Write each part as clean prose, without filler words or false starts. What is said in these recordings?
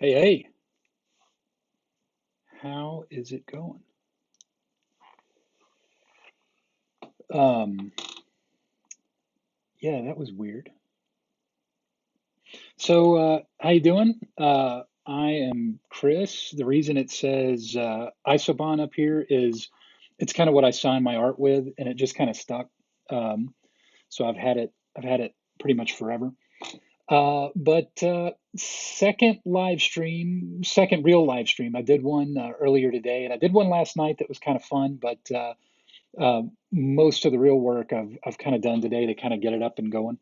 Hey, hey, how is it going? Um, yeah, that was weird. So, how you doing? I am Chris. The reason it says Isobon up here is it's kind of what I signed my art with, and it just kind of stuck. So I've had it pretty much forever. But second live stream, second real live stream. I did one earlier today, and I did one last night that was kind of fun, but most of the real work I've kind of done today to kind of get it up and going.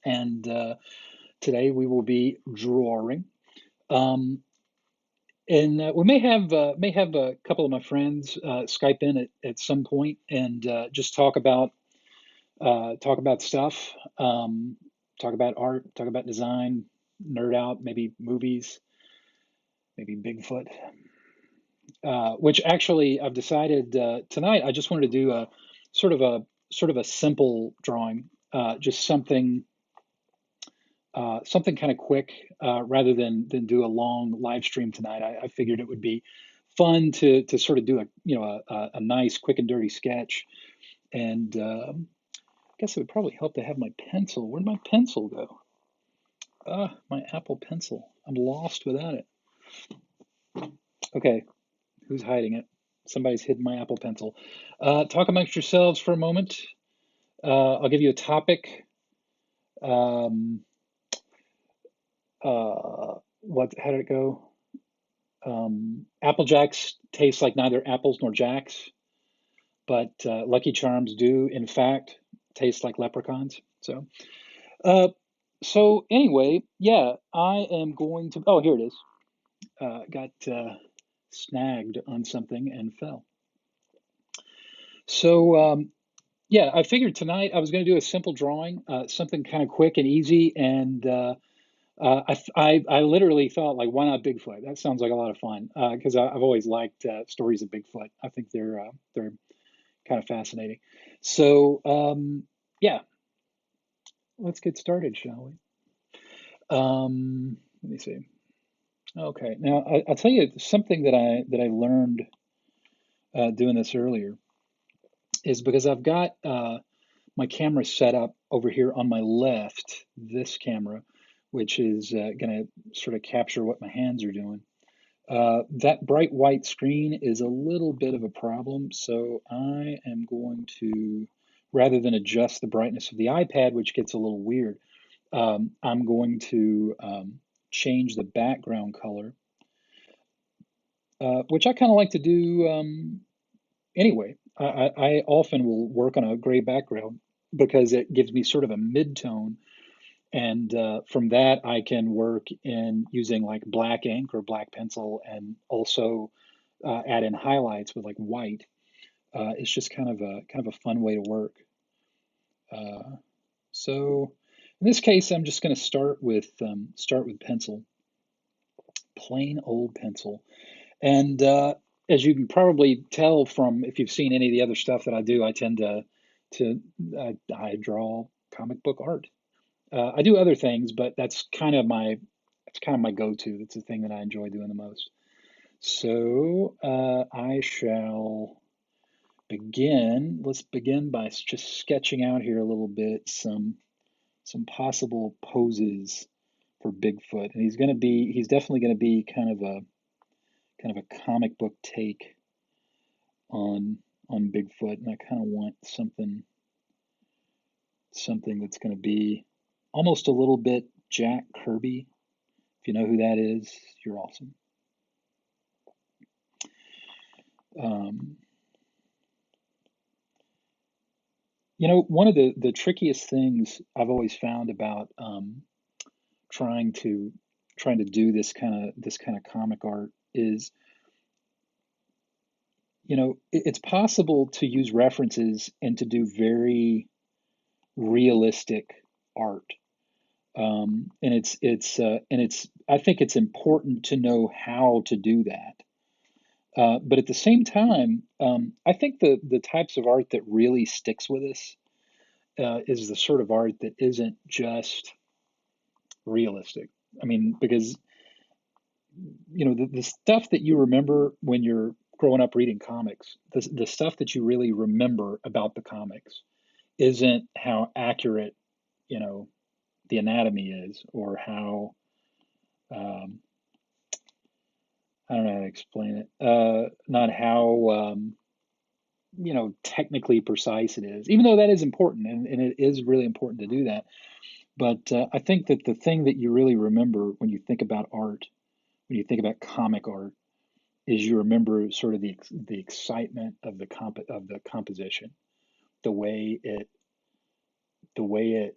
And today we will be drawing. Um, and we may have a couple of my friends Skype in at some point and just talk about stuff, talk about art, talk about design, nerd out, maybe movies, maybe Bigfoot. Which actually I've decided tonight I just wanted to do a sort of a sort of a simple drawing, just something kind of quick, rather than do a long live stream tonight. I figured it would be fun to sort of do a a nice quick and dirty sketch, and I guess it would probably help to have my pencil. Where'd my pencil go? My Apple Pencil. I'm lost without it. Okay, who's hiding it? Somebody's hidden my Apple Pencil. Talk amongst yourselves for a moment. I'll give you a topic. Um, how did it go? Apple Jacks taste like neither apples nor jacks, but Lucky Charms do, in fact, taste like leprechauns. Uh, so anyway, yeah, I am going to. Oh, here it is. Got snagged on something and fell. So yeah, I figured tonight I was going to do a simple drawing, something kind of quick and easy, and I literally thought like, why not Bigfoot? That sounds like a lot of fun because I've always liked stories of Bigfoot. I think they're kind of fascinating. So yeah, let's get started, shall we? Let me see. Okay, now I'll tell you something that I learned doing this earlier is because I've got my camera set up over here on my left, this camera, which is going to sort of capture what my hands are doing. That bright white screen is a little bit of a problem, so I am going to, rather than adjust the brightness of the iPad, which gets a little weird, I'm going to change the background color, which I kind of like to do anyway. I often will work on a gray background because it gives me sort of a mid-tone, and from that I can work in using like black ink or black pencil, and also add in highlights with like white. It's just kind of a fun way to work. Uh, so in this case, I'm just going to start with pencil, plain old pencil, and as you can probably tell from if you've seen any of the other stuff that I do, I tend to I draw comic book art. I do other things, but that's kind of my go-to. It's the thing that I enjoy doing the most. So I shall begin. Let's begin by just sketching out here a little bit some possible poses for Bigfoot, and he's definitely gonna be kind of a comic book take on Bigfoot, and I kind of want something that's gonna be almost a little bit Jack Kirby. If you know who that is, you're awesome. Um, One of the trickiest things I've always found about trying to trying to do this kind of comic art is, it's possible to use references and to do very realistic art. And it's I think it's important to know how to do that. But at the same time, I think the types of art that really sticks with us is the sort of art that isn't just realistic. I mean, because you know, the stuff that you remember when you're growing up reading comics, the stuff that you really remember about the comics isn't how accurate, you know, the anatomy is, or how, um, I don't know how to explain it, not how, you know, technically precise it is, even though that is important, and it is really important to do that. But I think that the thing that you really remember when you think about art, when you think about comic art, is you remember sort of the excitement of the composition, the way it the way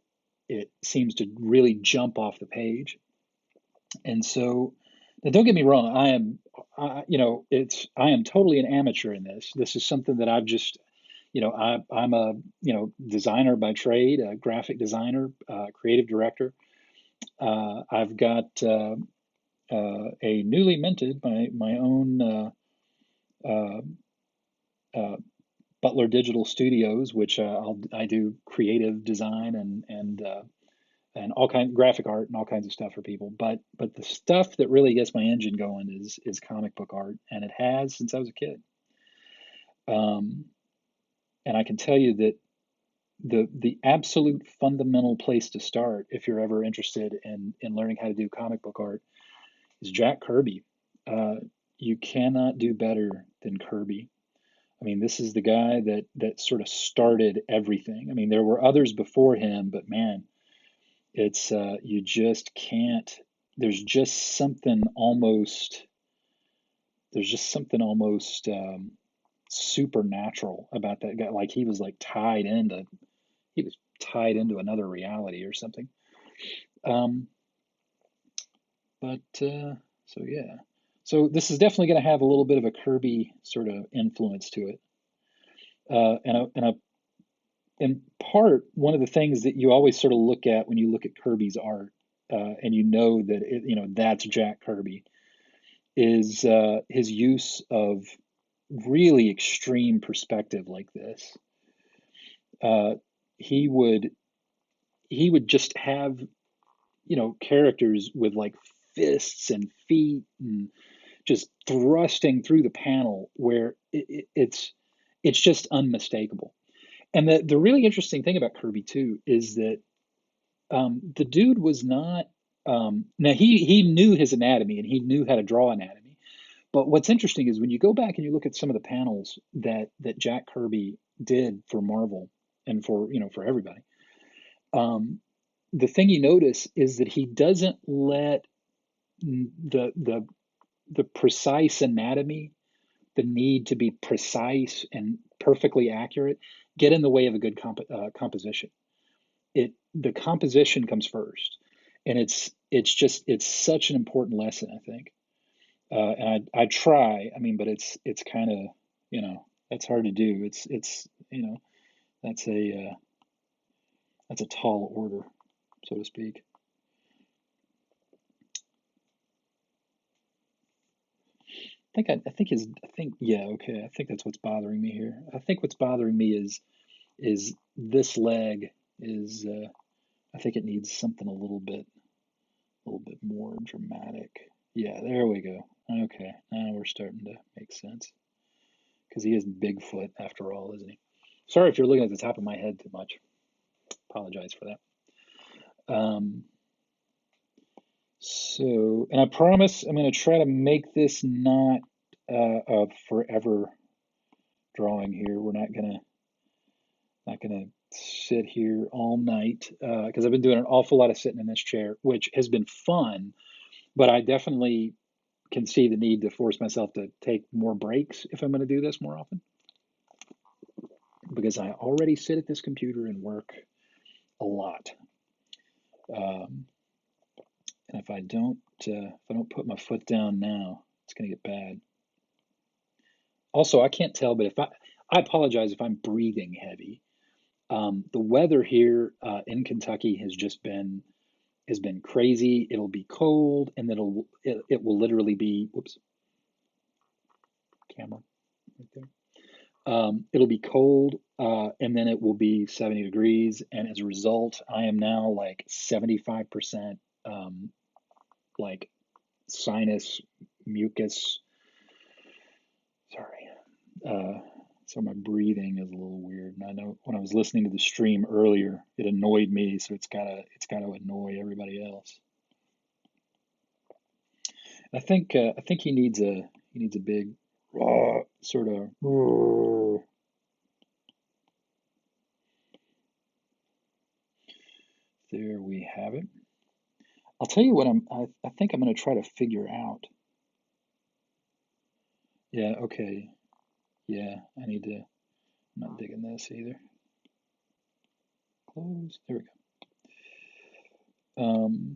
it seems to really jump off the page. And so, now don't get me wrong, you know, I am totally an amateur in this. This is something that I've just, you know, I'm a, you know, designer by trade, a graphic designer, creative director. I've got a newly minted my own uh, uh, Butler Digital Studios, which I do creative design and all kind graphic art and all kinds of stuff for people. But the stuff that really gets my engine going is comic book art, and it has since I was a kid. Um, and I can tell you that the absolute fundamental place to start, if you're ever interested in learning how to do comic book art, is Jack Kirby. Uh, you cannot do better than Kirby. I mean, this is the guy that sort of started everything. I mean, there were others before him, but man, it's you just can't. There's just something almost. There's just something almost supernatural about that guy. Like he was tied into another reality or something. Um, but so yeah, so this is definitely going to have a little bit of a Kirby sort of influence to it. And in part, one of the things that you always sort of look at when you look at Kirby's art, and you know that you know that's Jack Kirby, is his use of really extreme perspective like this. Uh, he would he would just have, you know, characters with like fists and feet and just thrusting through the panel where it's just unmistakable. And the really interesting thing about Kirby too is that the dude was not now he knew his anatomy and he knew how to draw anatomy. But what's interesting is when you go back and you look at some of the panels that Jack Kirby did for Marvel and for, you know, for everybody, um, the thing you notice is that he doesn't let the precise anatomy, the need to be precise and perfectly accurate, get in the way of a good composition. The composition comes first, and it's such an important lesson, I think. And I try, I mean, but it's kind of, you know, that's hard to do. It's you know, that's a tall order, so to speak. I think yeah, okay. I think that's what's bothering me here. I think what's bothering me is this leg is I think it needs something a little bit more dramatic. Yeah, there we go. Okay, now we're starting to make sense because he is Bigfoot after all, isn't he? Sorry if you're looking at the top of my head too much. Apologize for that. And I promise I'm going to try to make this not a forever drawing here. We're not gonna sit here all night because I've been doing an awful lot of sitting in this chair, which has been fun. But I definitely can see the need to force myself to take more breaks if I'm going to do this more often because I already sit at this computer and work a lot. Um, and if I don't put my foot down now, it's going to get bad. Also, I can't tell, but if I apologize if I'm breathing heavy. The weather here in Kentucky has been crazy. It'll be cold, and it will literally be whoops, camera right there. It'll be cold, and then it will be 70 degrees, and as a result, I am now like 75% like sinus mucus. Sorry. So my breathing is a little weird. And I know when I was listening to the stream earlier, it annoyed me, so it's gotta annoy everybody else. I think he needs a big sort of. There we have it. I'll tell you what I think I'm gonna try to figure out. Yeah, okay. Yeah, I'm not digging this either. Close. There we go.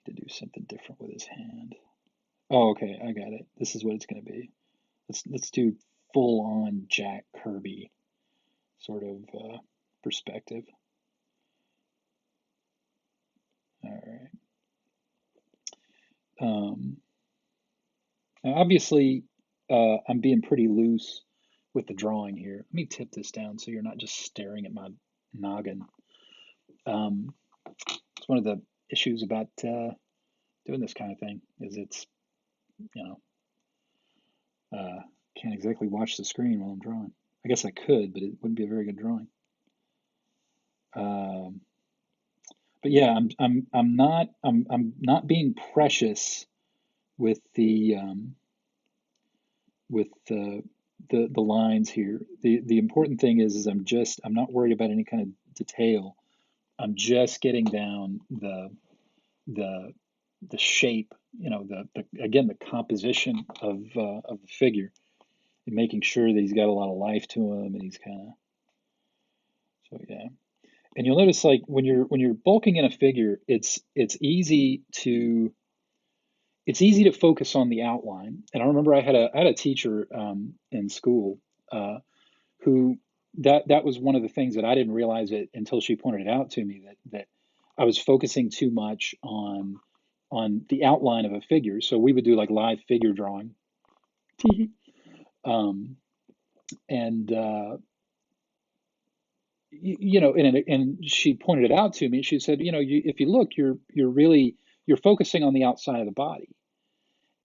To do something different with his hand. Oh, okay, I got it. This is what it's gonna be. Let's do full on Jack Kirby sort of perspective. All right. Now obviously, I'm being pretty loose with the drawing here. Let me tip this down so you're not just staring at my noggin. It's one of the issues about doing this kind of thing is it's, you know, can't exactly watch the screen while I'm drawing. I guess I could, but it wouldn't be a very good drawing. But yeah, I'm not being precious with the lines here. The important thing is I'm not worried about any kind of detail. I'm just getting down the the shape, the again the composition of the figure and making sure that he's got a lot of life to him and he's kind of so yeah. And you'll notice like when you're bulking in a figure, it's easy to focus on the outline. And I remember I had a teacher in school who that was one of the things that I didn't realize it until she pointed it out to me that I was focusing too much on the outline of a figure. So we would do like live figure drawing, um, and and she pointed it out to me. She said, if you look, you're focusing on the outside of the body.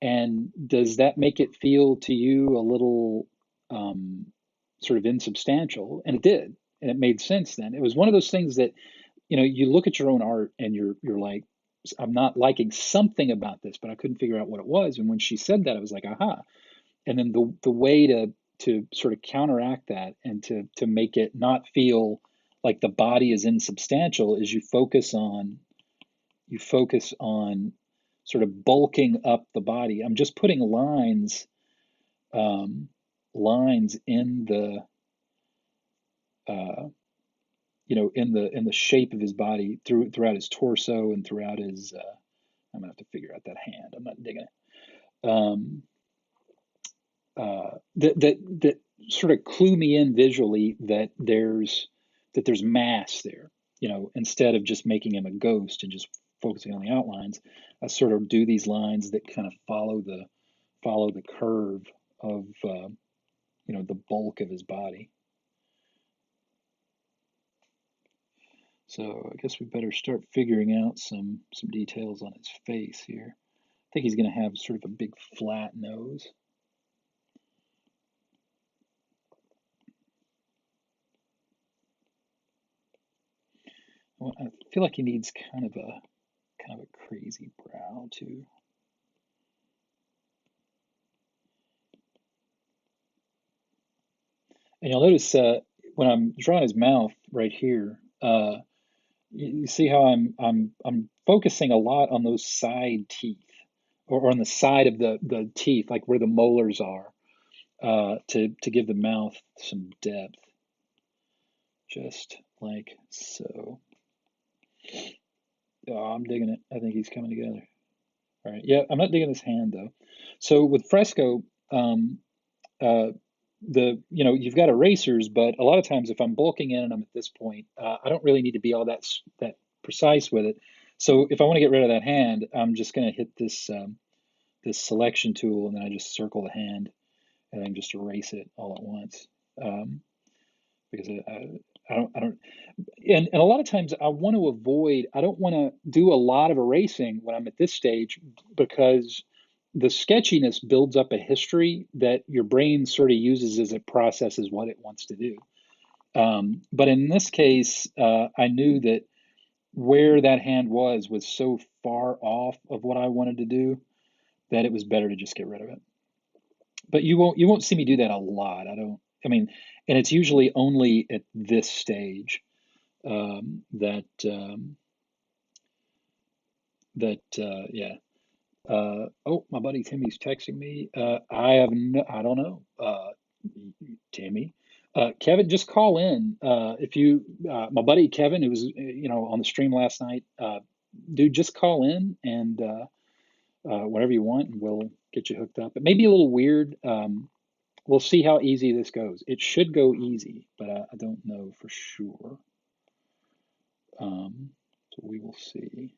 And does that make it feel to you a little um, sort of insubstantial? And it did, and it made sense then. It was one of those things that, you look at your own art and you're like, I'm not liking something about this, but I couldn't figure out what it was. And when she said that, I was like, aha. And then the way to sort of counteract that and to make it not feel like the body is insubstantial is you focus on sort of bulking up the body. I'm just putting um, lines in the uh, in the shape of his body throughout his torso and throughout his. I'm gonna have to figure out that hand. I'm not digging it. That sort of clue me in visually that there's mass there. Instead of just making him a ghost and just focusing on the outlines, I sort of do these lines that kind of follow the curve of the bulk of his body. So I guess we better start figuring out some details on his face here. I think he's going to have sort of a big flat nose. Well, I feel like he needs kind of a crazy brow too. And you'll notice when I'm drawing his mouth right here, you see how I'm focusing a lot on those side teeth, or on the side of the teeth, like where the molars are, to give the mouth some depth, just like so. Oh, I'm digging it. I think he's coming together. All right. Yeah, I'm not digging his hand though. So with fresco, um, uh, you've got erasers, but a lot of times if I'm bulking in and I'm at this point, I don't really need to be all that precise with it. So if I want to get rid of that hand, I'm just going to hit this selection tool, and then I just circle the hand and then just erase it all at once. Because I don't, and a lot of times I want to avoid, I don't want to do a lot of erasing when I'm at this stage because the sketchiness builds up a history that your brain sort of uses as it processes what it wants to do. But in this case, I knew that where that hand was so far off of what I wanted to do that it was better to just get rid of it. But you won't see me do that a lot. I mean, and it's usually only at this stage that yeah. Oh, my buddy Timmy's texting me. I don't know. Timmy, Kevin, just call in. If you, my buddy Kevin, who was on the stream last night, dude, just call in and whatever you want, and we'll get you hooked up. It may be a little weird. We'll see how easy this goes. It should go easy, but I don't know for sure. So we will see.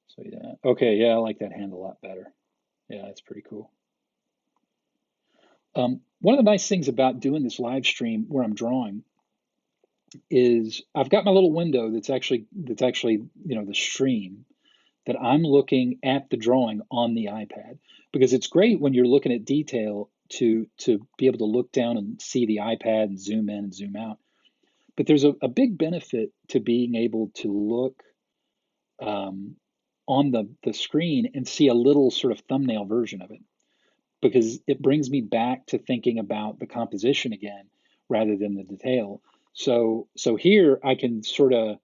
So yeah, okay, yeah, I like that hand a lot better. Yeah, that's pretty cool. One of the nice things about doing this live stream where I'm drawing is I've got my little window that's actually the stream that I'm looking at the drawing on the iPad because it's great when you're looking at detail to be able to look down and see the iPad and zoom in and zoom out. But there's a big benefit to being able to look um, on the screen and see a little sort of thumbnail version of it because it brings me back to thinking about the composition again rather than the detail. So here I can sort of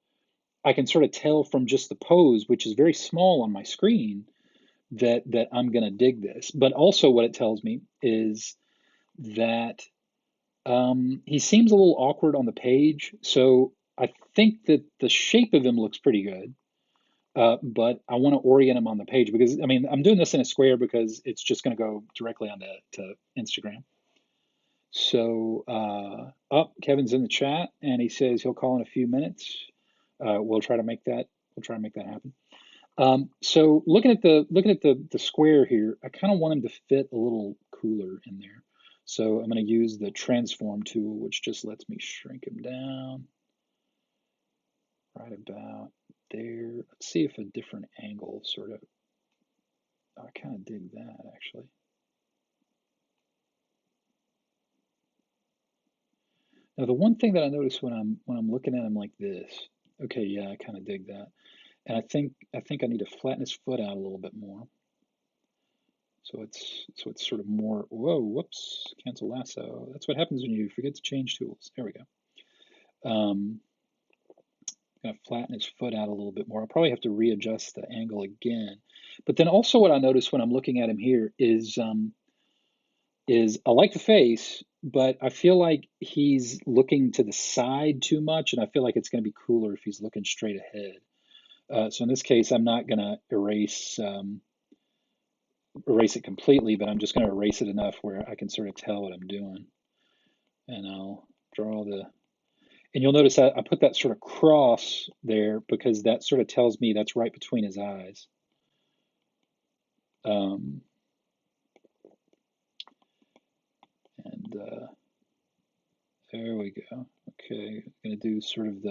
tell from just the pose, which is very small on my screen, that I'm going to dig this. But also what it tells me is that he seems a little awkward on the page. So I think that the shape of him looks pretty good. But I want to orient him on the page because I mean I'm doing this in a square because it's just going to go directly onto to Instagram. So Kevin's in the chat and he says he'll call in a few minutes. We'll try to make that happen. So looking at the square here, I kind of want him to fit a little cooler in there. So I'm going to use the transform tool, which just lets me shrink him down right about there. Let's see if a different angle sort of, I kind of dig that actually. Now the one thing that I notice when I'm looking at him like this, okay, yeah, I kind of dig that. And I think I need to flatten his foot out a little bit more. So it's sort of more, whoa, whoops, cancel lasso. That's what happens when you forget to change tools. There we go. Gonna flatten his foot out a little bit more. I'll probably have to readjust the angle again. But then also what I notice when I'm looking at him here is I like the face, but I feel like he's looking to the side too much, and I feel like it's going to be cooler if he's looking straight ahead. So in this case, I'm not going to erase it completely, but I'm just going to erase it enough where I can sort of tell what I'm doing. And I'll draw and you'll notice I put that sort of cross there because that sort of tells me that's right between his eyes. Um, and there we go. Okay, I'm going to do sort of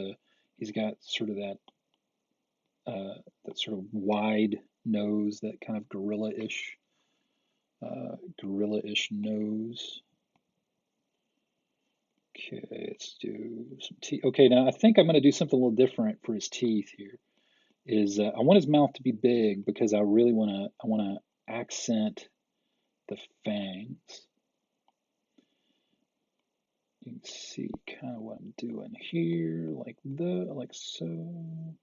he's got sort of that sort of wide nose, that kind of gorilla-ish nose. Okay, let's do some teeth. Okay, now I think I'm going to do something a little different for his teeth here. I want his mouth to be big because I really want to accent the fangs. You can see kind of what I'm doing here, like so.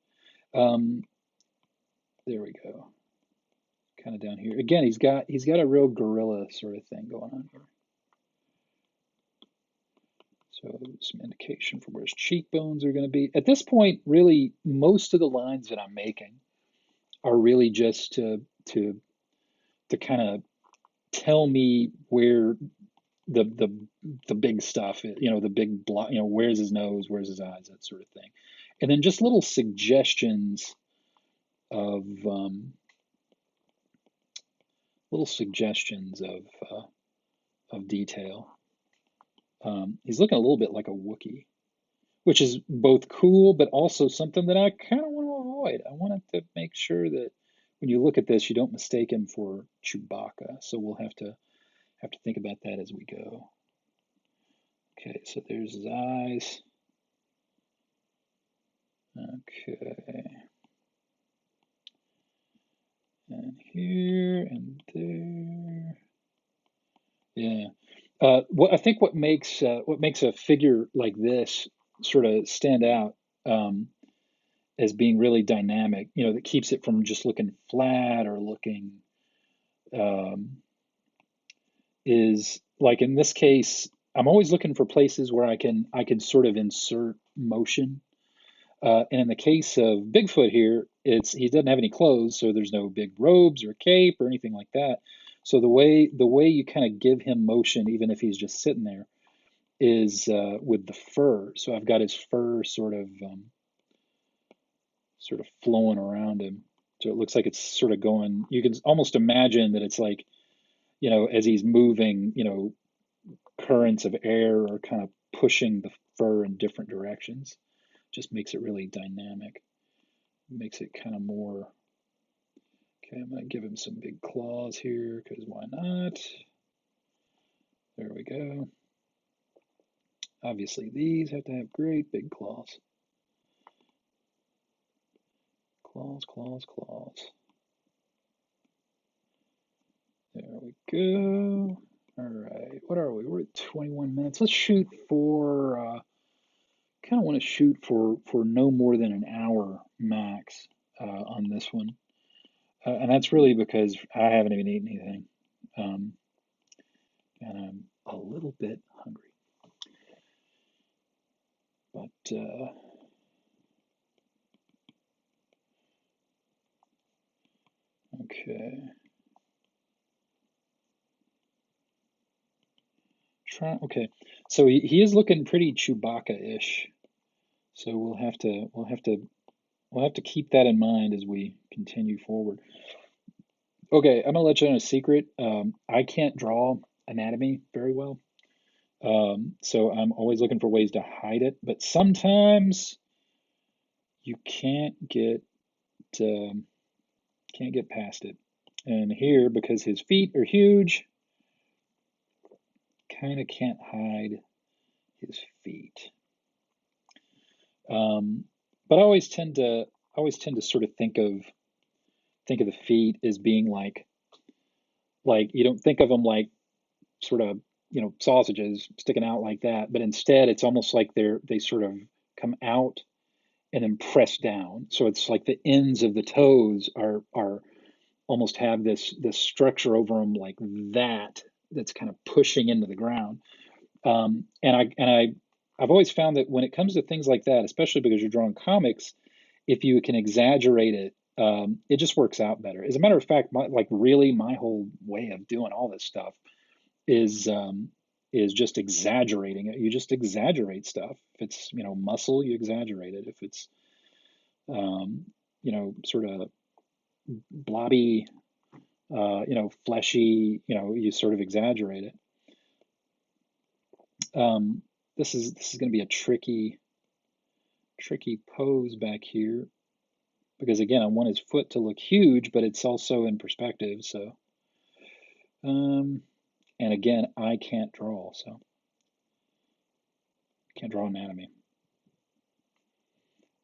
There we go. Kind of down here. Again, he's got a real gorilla sort of thing going on here. So some indication for where his cheekbones are going to be. At this point, really, most of the lines that I'm making are really just to kind of tell me where the big stuff, the big block, where's his nose, where's his eyes, that sort of thing. And then just little suggestions of of detail. He's looking a little bit like a Wookiee, which is both cool, but also something that I kind of want to avoid. I wanted to make sure that when you look at this, you don't mistake him for Chewbacca. So we'll have to think about that as we go. Okay, so there's his eyes. Okay. And here and there. Yeah. What I think what makes a figure like this sort of stand out as being really dynamic, that keeps it from just looking flat or looking um, is like in this case, I'm always looking for places where I can sort of insert motion. And in the case of Bigfoot here, he doesn't have any clothes, so there's no big robes or cape or anything like that. So the way you kind of give him motion, even if he's just sitting there, is with the fur. So I've got his fur sort of flowing around him. So it looks like it's sort of going. You can almost imagine that it's like, as he's moving, currents of air are kind of pushing the fur in different directions. Just makes it really dynamic. Makes it kind of more. Okay, I'm going to give him some big claws here because why not? There we go. Obviously, these have to have great big claws. Claws, claws, claws. There we go. All right, what are we? We're at 21 minutes. Let's shoot for, kind of want to shoot for no more than an hour max on this one. And that's really because I haven't even eaten anything. Um, and I'm a little bit hungry. But okay. Okay. So he is looking pretty Chewbacca-ish. So we'll have to keep that in mind as we continue forward. Okay, I'm gonna let you in a secret. I can't draw anatomy very well. So I'm always looking for ways to hide it, but sometimes you can't get past it. And here, because his feet are huge, kind of can't hide his feet. But I always tend to sort of think of the feet as being like you don't think of them like sort of sausages sticking out like that, but instead it's almost like they sort of come out and then press down. So it's like the ends of the toes are almost have this structure over them like that's kind of pushing into the ground. I've always found that when it comes to things like that, especially because you're drawing comics, if you can exaggerate it, it just works out better. As a matter of fact, my whole way of doing all this stuff is um, is just exaggerating it. You just exaggerate stuff. If it's muscle, you exaggerate it. If it's sort of blobby, fleshy, you sort of exaggerate it. This is going to be a tricky pose back here because again, I want his foot to look huge, but it's also in perspective. So, and again, I can't draw, so can't draw anatomy.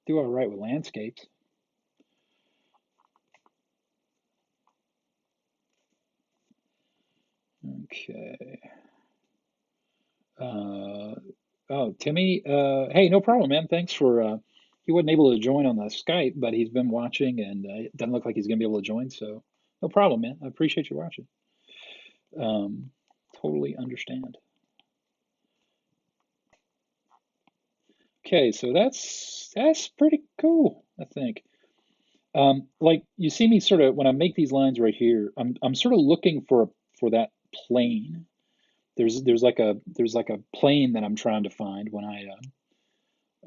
Do all right with landscapes. Okay. Oh, Timmy. Hey, no problem, man. Thanks for. He wasn't able to join on the Skype, but he's been watching, and it doesn't look like he's gonna be able to join. So, no problem, man. I appreciate you watching. Um, totally understand. Okay, so that's pretty cool, I think. Like you see me sort of when I make these lines right here, I'm sort of looking for that plane. There's like a plane that I'm trying to find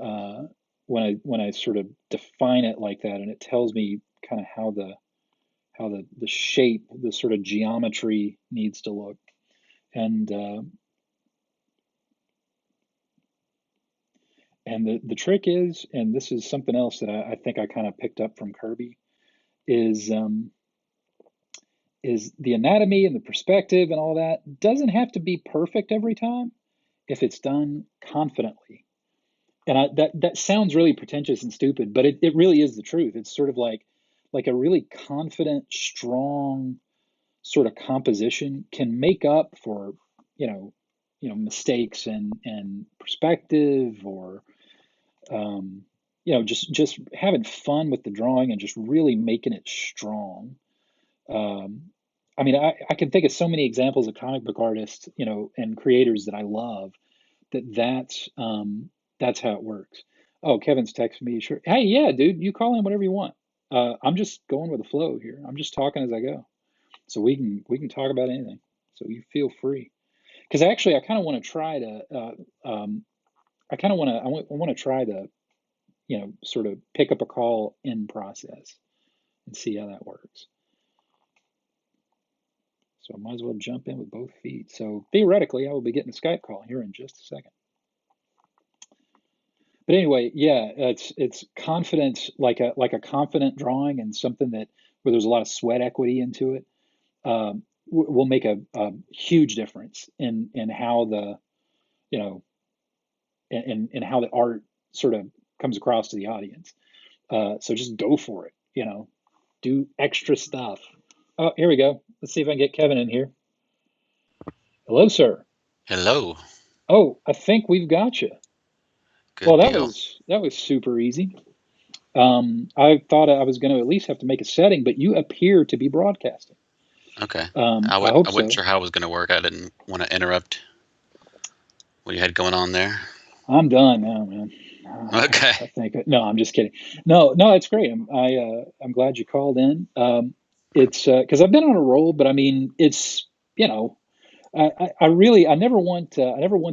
uh, when I sort of define it like that, and it tells me kind of how the shape, the sort of geometry needs to look. And And the trick is, and this is something else that I think I kind of picked up from Kirby, is is the anatomy and the perspective and all that doesn't have to be perfect every time if it's done confidently. And that sounds really pretentious and stupid, but it really is the truth. It's sort of like a really confident, strong sort of composition can make up for, you know, mistakes and perspective, or just having fun with the drawing and just really making it strong. Um, I mean, I can think of so many examples of comic book artists, and creators that I love, that's how it works. Oh, Kevin's texting me. Sure. Hey, yeah, dude, you call in whatever you want. I'm just going with the flow here. I'm just talking as I go, so we can talk about anything. So you feel free. Because actually, I kind of want to try to. I kind of want to. I want to try to, sort of pick up a call in process and see how that works. So I might as well jump in with both feet. So theoretically, I will be getting a Skype call here in just a second. But anyway, yeah, it's confidence, like a confident drawing, and something that where there's a lot of sweat equity into it, will make a huge difference in how the you know in how the art sort of comes across to the audience. So just go for it. Do extra stuff. Oh, here we go. Let's see if I can get Kevin in here. Hello, sir. Hello. Oh, I think we've got you. Well, Good that deal. was that was super easy. I thought I was going to at least have to make a setting, but you appear to be broadcasting. Okay. I hope I wasn't so. sure how I was going to work. I didn't want to interrupt what you had going on there. I'm done now, man. Okay. I think no, I'm just kidding. No, no, it's great. I'm glad you called in. It's because I've been on a roll, but I mean, it's you know, I really I never want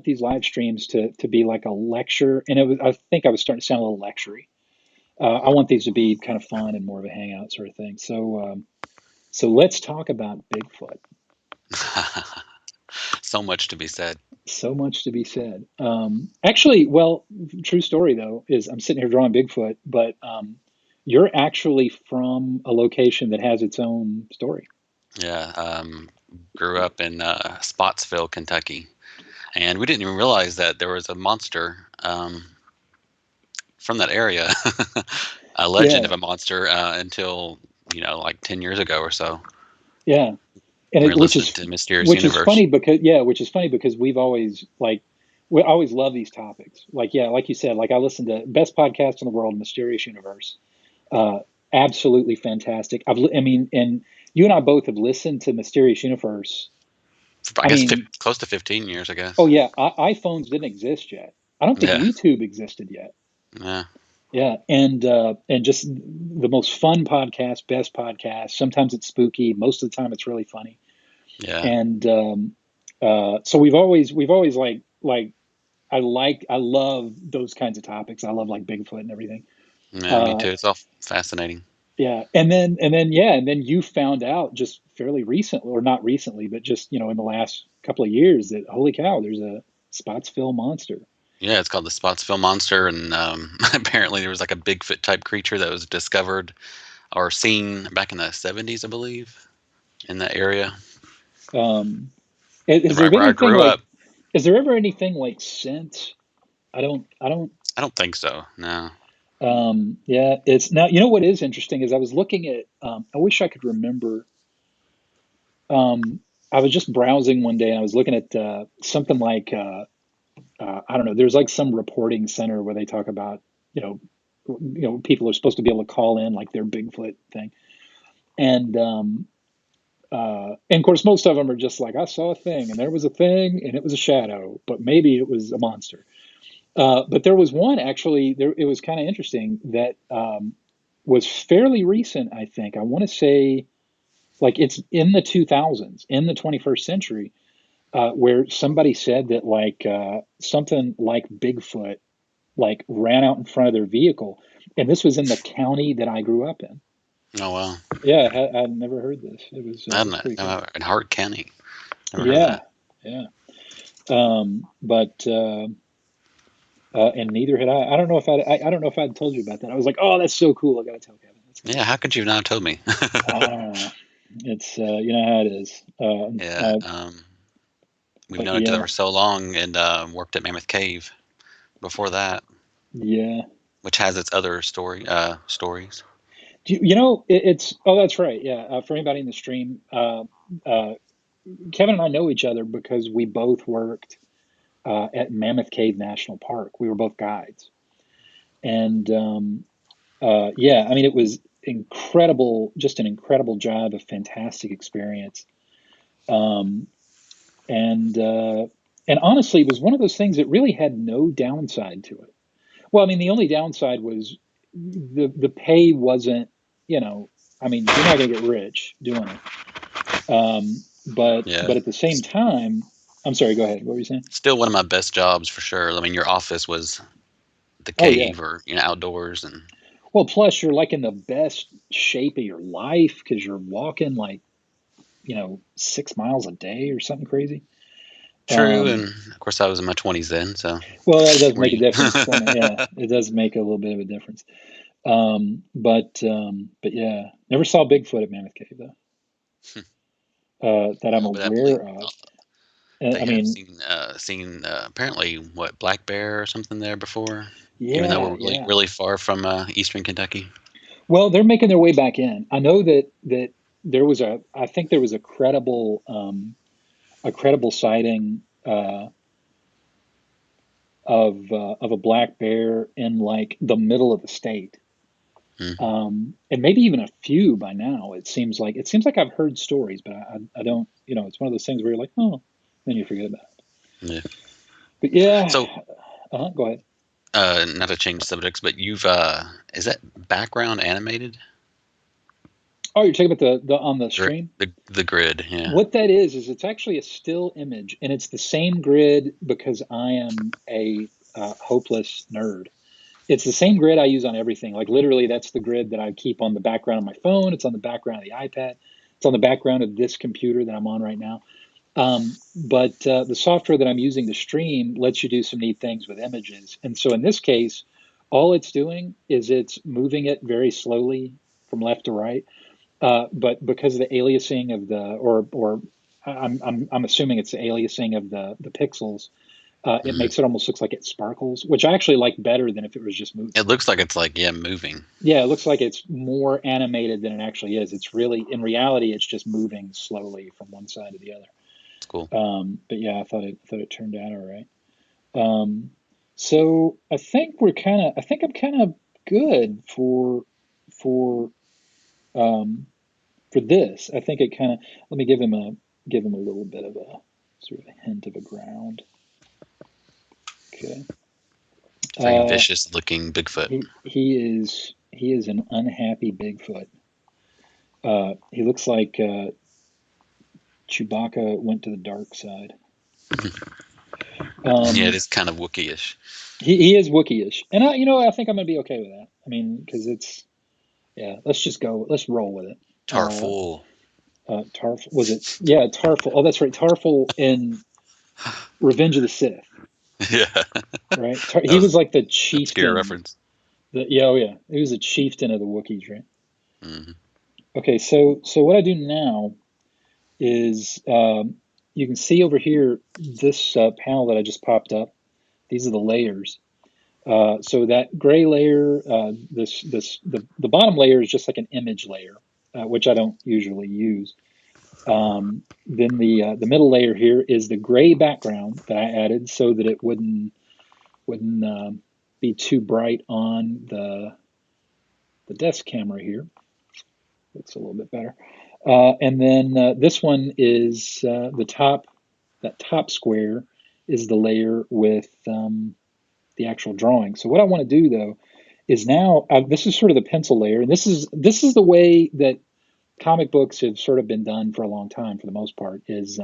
these live streams to be like a lecture, and I think I was starting to sound a little lectury. I want these to be kind of fun and more of a hangout sort of thing. So let's talk about Bigfoot. So much to be said. So much to be said. Actually, well, true story though is I'm sitting here drawing Bigfoot, but you're actually from a location that has its own story. Yeah. Grew up in Spotsville, Kentucky, and we didn't even realize that there was a monster from that area, a legend Yeah, of a monster until like 10 years ago or so. yeah, and We it were listening to Mysterious which is Universe. funny because yeah, which is funny because we always love these topics. Like yeah, like you said, like I listened to best podcast in the world, Mysterious Universe. Uh, Absolutely fantastic. I mean, and you and I both have listened to Mysterious Universe. I I guess mean, close to 15 years, I oh guess. yeah, iPhones didn't exist yet. I don't think Yeah. YouTube existed yet. Yeah. Yeah, and just the most fun podcast, best podcast. Sometimes it's spooky. Most of the time, it's really funny. Yeah. And so we've always I love those kinds of topics. I love like Bigfoot and everything. Yeah, me Uh, too. It's all fascinating. yeah, and then you found out just fairly recently, or not recently, but just in the last couple of years that holy cow, there's a Spotsville monster. Yeah, it's called the Spotsville Monster, and apparently there was like a Bigfoot type creature that was discovered or seen back in the 70s, I believe, in that area. Um, And has there right been where I anything grew like? up, Is there ever anything like since? I don't. I don't think so. No. Yeah, it's now. You know what is interesting is I was looking at. I wish I could remember. I was just browsing one day and I was looking at something like I don't know. There's like some reporting center where they talk about you know people are supposed to be able to call in like their Bigfoot thing, and of course most of them are just like I saw a thing and there was a thing and it was a shadow, but maybe it was a monster. But there was one actually. There it was kind of interesting that was fairly recent. I think I want to say like it's in the 2000s, in the 21st century, where somebody said that like something like Bigfoot like ran out in front of their vehicle, and this was in the county that I grew up in. Oh, well. Yeah, I'd never heard this. I It don't was know. pretty cool. In Hart County. Never heard of Yeah, that. yeah. But And neither had I. I don't know if I don't know if I'd told you about that. I was like, oh, that's so cool. I gotta tell Kevin. That's gonna be Yeah, how could you not have told me? I don't know. It's you know how it is. Yeah, we've But known each other for yeah, so long and worked at Mammoth Cave before that, yeah. which has its other stories. You know, it's oh, that's right. Yeah. For anybody in the stream, uh, Kevin and I know each other because we both worked at Mammoth Cave National Park. We were both guides, and yeah, I mean, it was incredible, just an incredible job, a fantastic experience. Um, and and honestly, it was one of those things that really had no downside to it. Well, I mean, the only downside was the pay wasn't, you know, I mean, you're not going to get rich doing it. Yeah, But at the same time, I'm sorry, go ahead. What were you saying? still one of my best jobs for sure. I mean, your office was the Oh yeah. cave or outdoors and Well, plus you're like in the best shape of your life because you're walking like, 6 miles a day or something crazy. true. And Um, of course, I was in my 20s then, so well, that does were make a you? difference, doesn't it? Yeah, it does make a little bit of a difference. But yeah, never saw Bigfoot at Mammoth Cave though, that I'm No, but I believe aware of. they I have mean, seen apparently what black bear or something there before, even though yeah, we're really yeah. really far from eastern Kentucky. Well, they're making their way back in. I know that there was I think there was a credible sighting of a black bear in like the middle of the state, Hmm. and maybe even a few by now. It seems like I've heard stories, but I don't. It's one of those things where you're like, oh, then you forget about it. Yeah. But yeah, So, go ahead. not to change subjects, but you've is that background animated? Oh, you're talking about the on the Grid, stream. the grid, yeah. What that is it's actually a still image, and it's the same grid because I am a hopeless nerd. It's the same grid I use on everything. Like literally, that's the grid that I keep on the background of my phone. It's on the background of the iPad. It's on the background of this computer that I'm on right now. But the software that I'm using to stream lets you do some neat things with images. And so in this case, all it's doing is it's moving it very slowly from left to right. But because of the aliasing of the, or I'm assuming it's the aliasing of the pixels, it Hmm. makes it almost looks like it sparkles, which I actually like better than if it was just moving. It looks like it's like yeah, moving. Yeah, it looks like it's more animated than it actually is. It's really, in reality, it's just moving slowly from one side to the other. It's cool. But yeah, I thought it turned out all right. Um, so I think I'm kind of good for um, for this. I think it kind of let me give him a little bit of a sort of a hint of a ground. Okay. Very Uh, vicious looking Bigfoot. he is an unhappy Bigfoot. He looks like Chewbacca went to the dark side. Yeah, it Um, is kind of Wookiee-ish. he is Wookiee-ish, and I think I'm gonna be okay with that. I mean, because it's yeah. Let's just go. Let's roll with it. Uh, Tarful. Tarf was it? Yeah, Tarful. Oh, that's right. Tarful in Revenge of the Sith, Yeah, right? that He was was like the obscure chieftain. reference. Yeah, oh yeah, he was a chieftain of the Wookiees, right? Hmm. Okay, so what I do now is you can see over here this panel that I just popped up. These are the layers. So that gray layer, the bottom layer is just like an image layer, which I don't usually use. Then the middle layer here is the gray background that I added so that it wouldn't be too bright on the desk camera here. Looks a little bit better. And then this one is the top. That top square is the layer with the actual drawing. So what I want to do though is now this is sort of the pencil layer, and this is the way that comic books have sort of been done for a long time for the most part. Is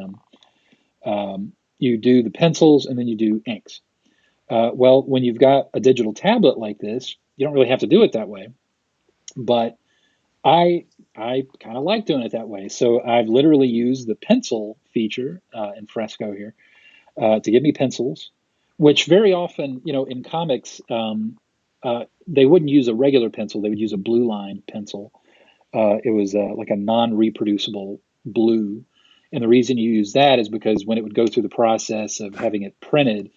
you do the pencils and then you do inks. Well, when you've got a digital tablet like this, you don't really have to do it that way. But I I kind of like doing it that way. So I've literally used the pencil feature in Fresco here to give me pencils. which very often, in comics, they wouldn't use a regular pencil. They would use a blue line pencil. It was like a non-reproducible blue. And the reason you use that is because when it would go through the process of having it printed,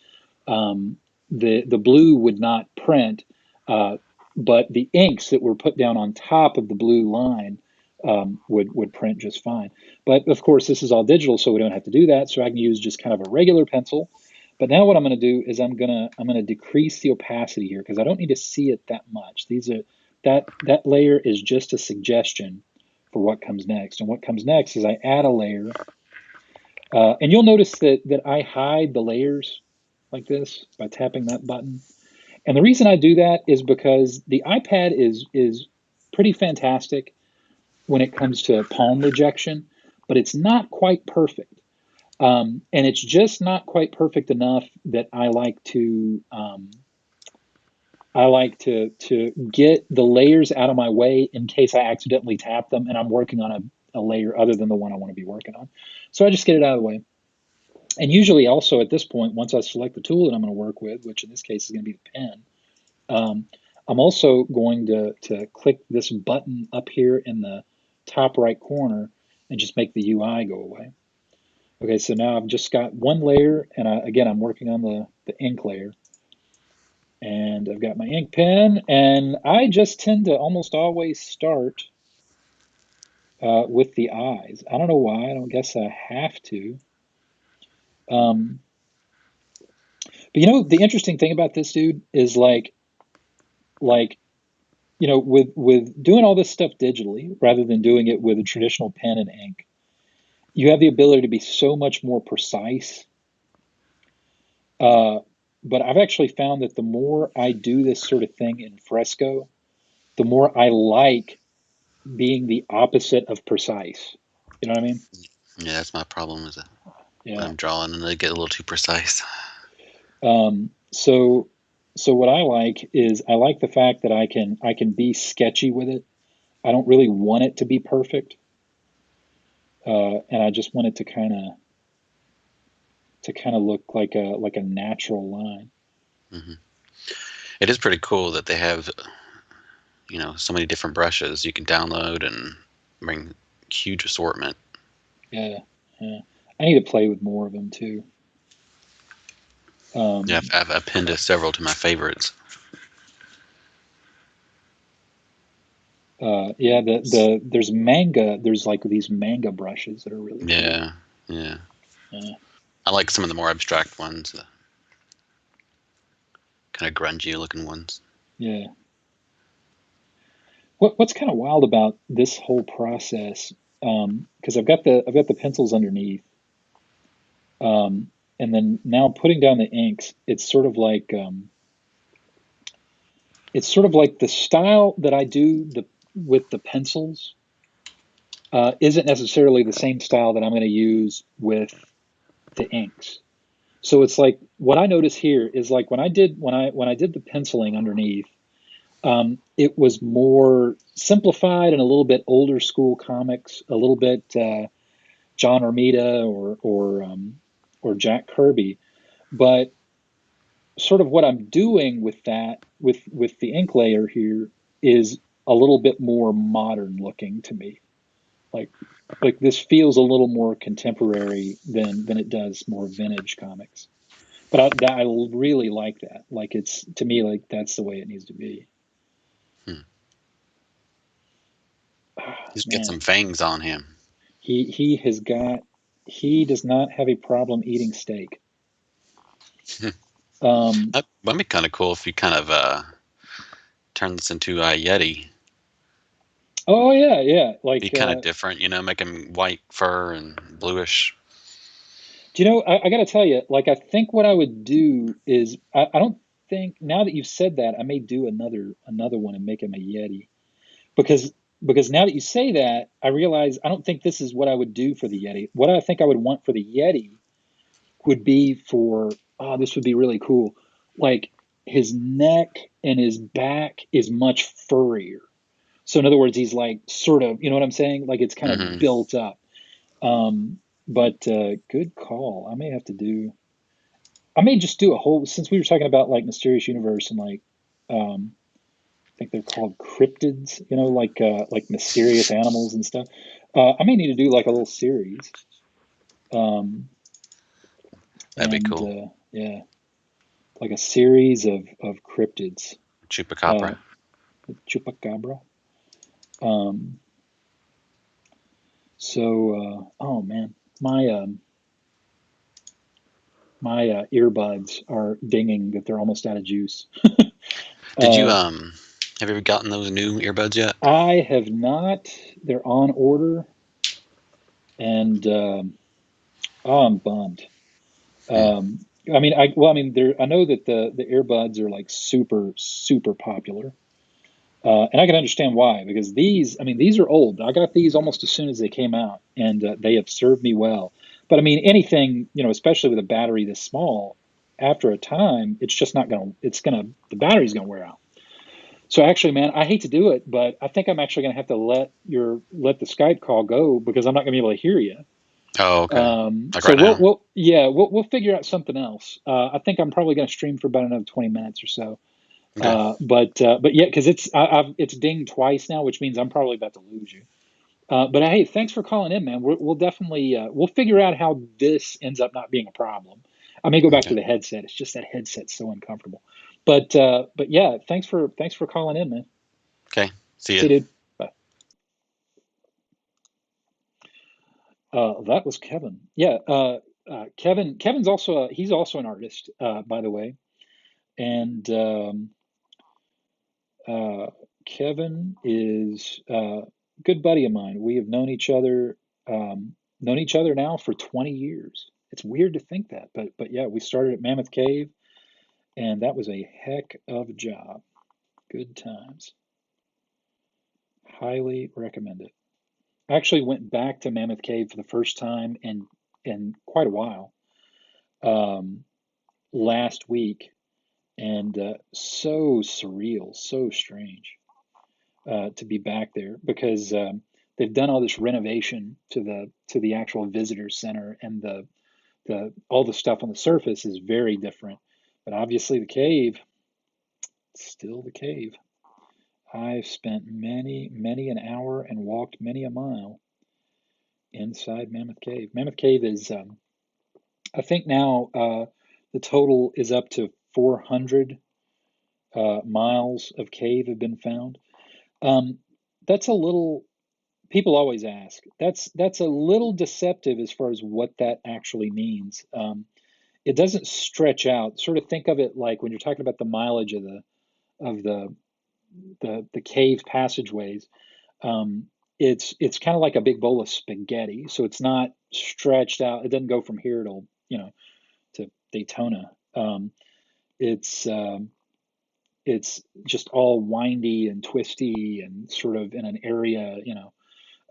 um, the blue would not print, uh, but the inks that were put down on top of the blue line would print just fine. But of course, this is all digital, so we don't have to do that. So I can use just kind of a regular pencil. But now what I'm going to do is I'm gonna decrease the opacity here because I don't need to see it that much. That layer is just a suggestion for what comes next. And what comes next is I add a layer, and you'll notice that I hide the layers like this by tapping that button. And the reason I do that is because the iPad is pretty fantastic when it comes to palm rejection, but it's not quite perfect. And it's just not quite perfect enough that I like to get the layers out of my way in case I accidentally tap them and I'm working on a layer other than the one I want to be working on. So I just get it out of the way. And usually also at this point, once I select the tool that I'm going to work with, which in this case is going to be the pen, um, I'm also going to click this button up here in the top right corner and just make the UI go away. Okay, so now I've just got one layer, and again, I'm working on the ink layer. And I've got my ink pen, and I just tend to almost always start with the eyes. I don't know why. I don't guess I have to. Um, but the interesting thing about this dude is like with doing all this stuff digitally rather than doing it with a traditional pen and ink, you have the ability to be so much more precise. Uh, but I've actually found that the more I do this sort of thing in fresco, the more I like being the opposite of precise. You know what I mean? Yeah, that's my problem is that when Yeah. I'm drawing and they get a little too precise. So what I like is I like the fact that I can be sketchy with it. I don't really want it to be perfect, and I just want it to kind of look like a natural line. Hmm. It is pretty cool that they have, so many different brushes you can download and bring huge assortment. Yeah, yeah. I need to play with more of them too. Yeah, Um, I've appended several to my favorites. yeah, there's like these manga brushes that are really cool. Yeah, yeah. Yeah, I like some of the more abstract ones, the kind of grungy looking ones. yeah. What's kind of wild about this whole process, because I've got the pencils underneath, and then now putting down the inks, it's sort of like the style that I do with the pencils isn't necessarily the same style that I'm going to use with the inks. So it's like what I notice here is like when I did the penciling underneath, it was more simplified and a little bit older school comics, a little bit John Romita or Jack Kirby. But sort of what I'm doing with that, with the ink layer here, is a little bit more modern looking to me. Like like this feels a little more contemporary than it does more vintage comics. But I really like that. Like it's to me like that's the way it needs to be. Hmm. Ah, He's got some man, fangs on him. he does not have a problem eating steak. Um, That'd be kind of cool if you kind of turn this into a Yeti. oh yeah, yeah. Be Like, kind of different, make him white fur and bluish. do you know? I got to tell you, like, I think what I would do is I don't think now that you've said that, I may do another one and make him a Yeti because because now that you say that, I realize I don't think this is what I would do for the Yeti. What I think I would want for the Yeti would be for this would be really cool. Like his neck and his back is much furrier. So in other words, he's like sort of, you know what I'm saying? Like it's kind of Hmm. built up. But good call. I may have to do. I may just do a whole, since we were talking about like Mysterious Universe and like, I think they're called cryptids, like mysterious animals and stuff. I may need to do like a little series. Um, That'd be and cool. Yeah, like a series of cryptids. Uh, Chupacabra. Chupacabra. Um, oh man, my earbuds are dinging that they're almost out of juice. Did you Uh, have you ever gotten those new earbuds yet? I have not. They're on order, and oh, I'm bummed. Hmm. Um, I mean, I know that the earbuds are like super super popular, and I can understand why because these are old. I got these almost as soon as they came out, and they have served me well. But I mean, anything, especially with a battery this small, after a time, it's just not gonna. The battery's gonna wear out. So actually, man, I hate to do it, but I think I'm actually gonna have to let the Skype call go because I'm not gonna be able to hear you. Oh, okay. Like So right now? we'll figure out something else. I think I'm probably going to stream for about another 20 minutes or so. Okay. But yeah, because it's dinged twice now, which means I'm probably about to lose you. But hey, thanks for calling in, man. We'll definitely we'll figure out how this ends up not being a problem. I may go back to Okay. the headset. It's just that headset's so uncomfortable. But yeah, thanks for calling in, man. Okay. See ya. See you, dude. Bye. That was Kevin. Yeah, Kevin's also he's also an artist, by the way, and uh, Kevin is a good buddy of mine. We have known each other now for 20 years. It's weird to think that, but yeah, we started at Mammoth Cave, and that was a heck of a job. Good times. Highly recommend it. I actually went back to Mammoth Cave for the first time in quite a while. Um, Last week, and so surreal, so strange to be back there because they've done all this renovation to the actual visitor center, and the all the stuff on the surface is very different. But obviously, the cave, still the cave. I've spent many an hour and walked many a mile inside Mammoth Cave. Mammoth Cave is, I think now the total is up to 400 miles of cave have been found. Um, that's a little. People always ask. That's a little deceptive as far as what that actually means. It doesn't stretch out. Sort of think of it like when you're talking about the mileage of the cave passageways. Um, it's kind of like a big bowl of spaghetti. So it's not stretched out. It doesn't go from here to Daytona. It's it's just all windy and twisty and sort of in an area.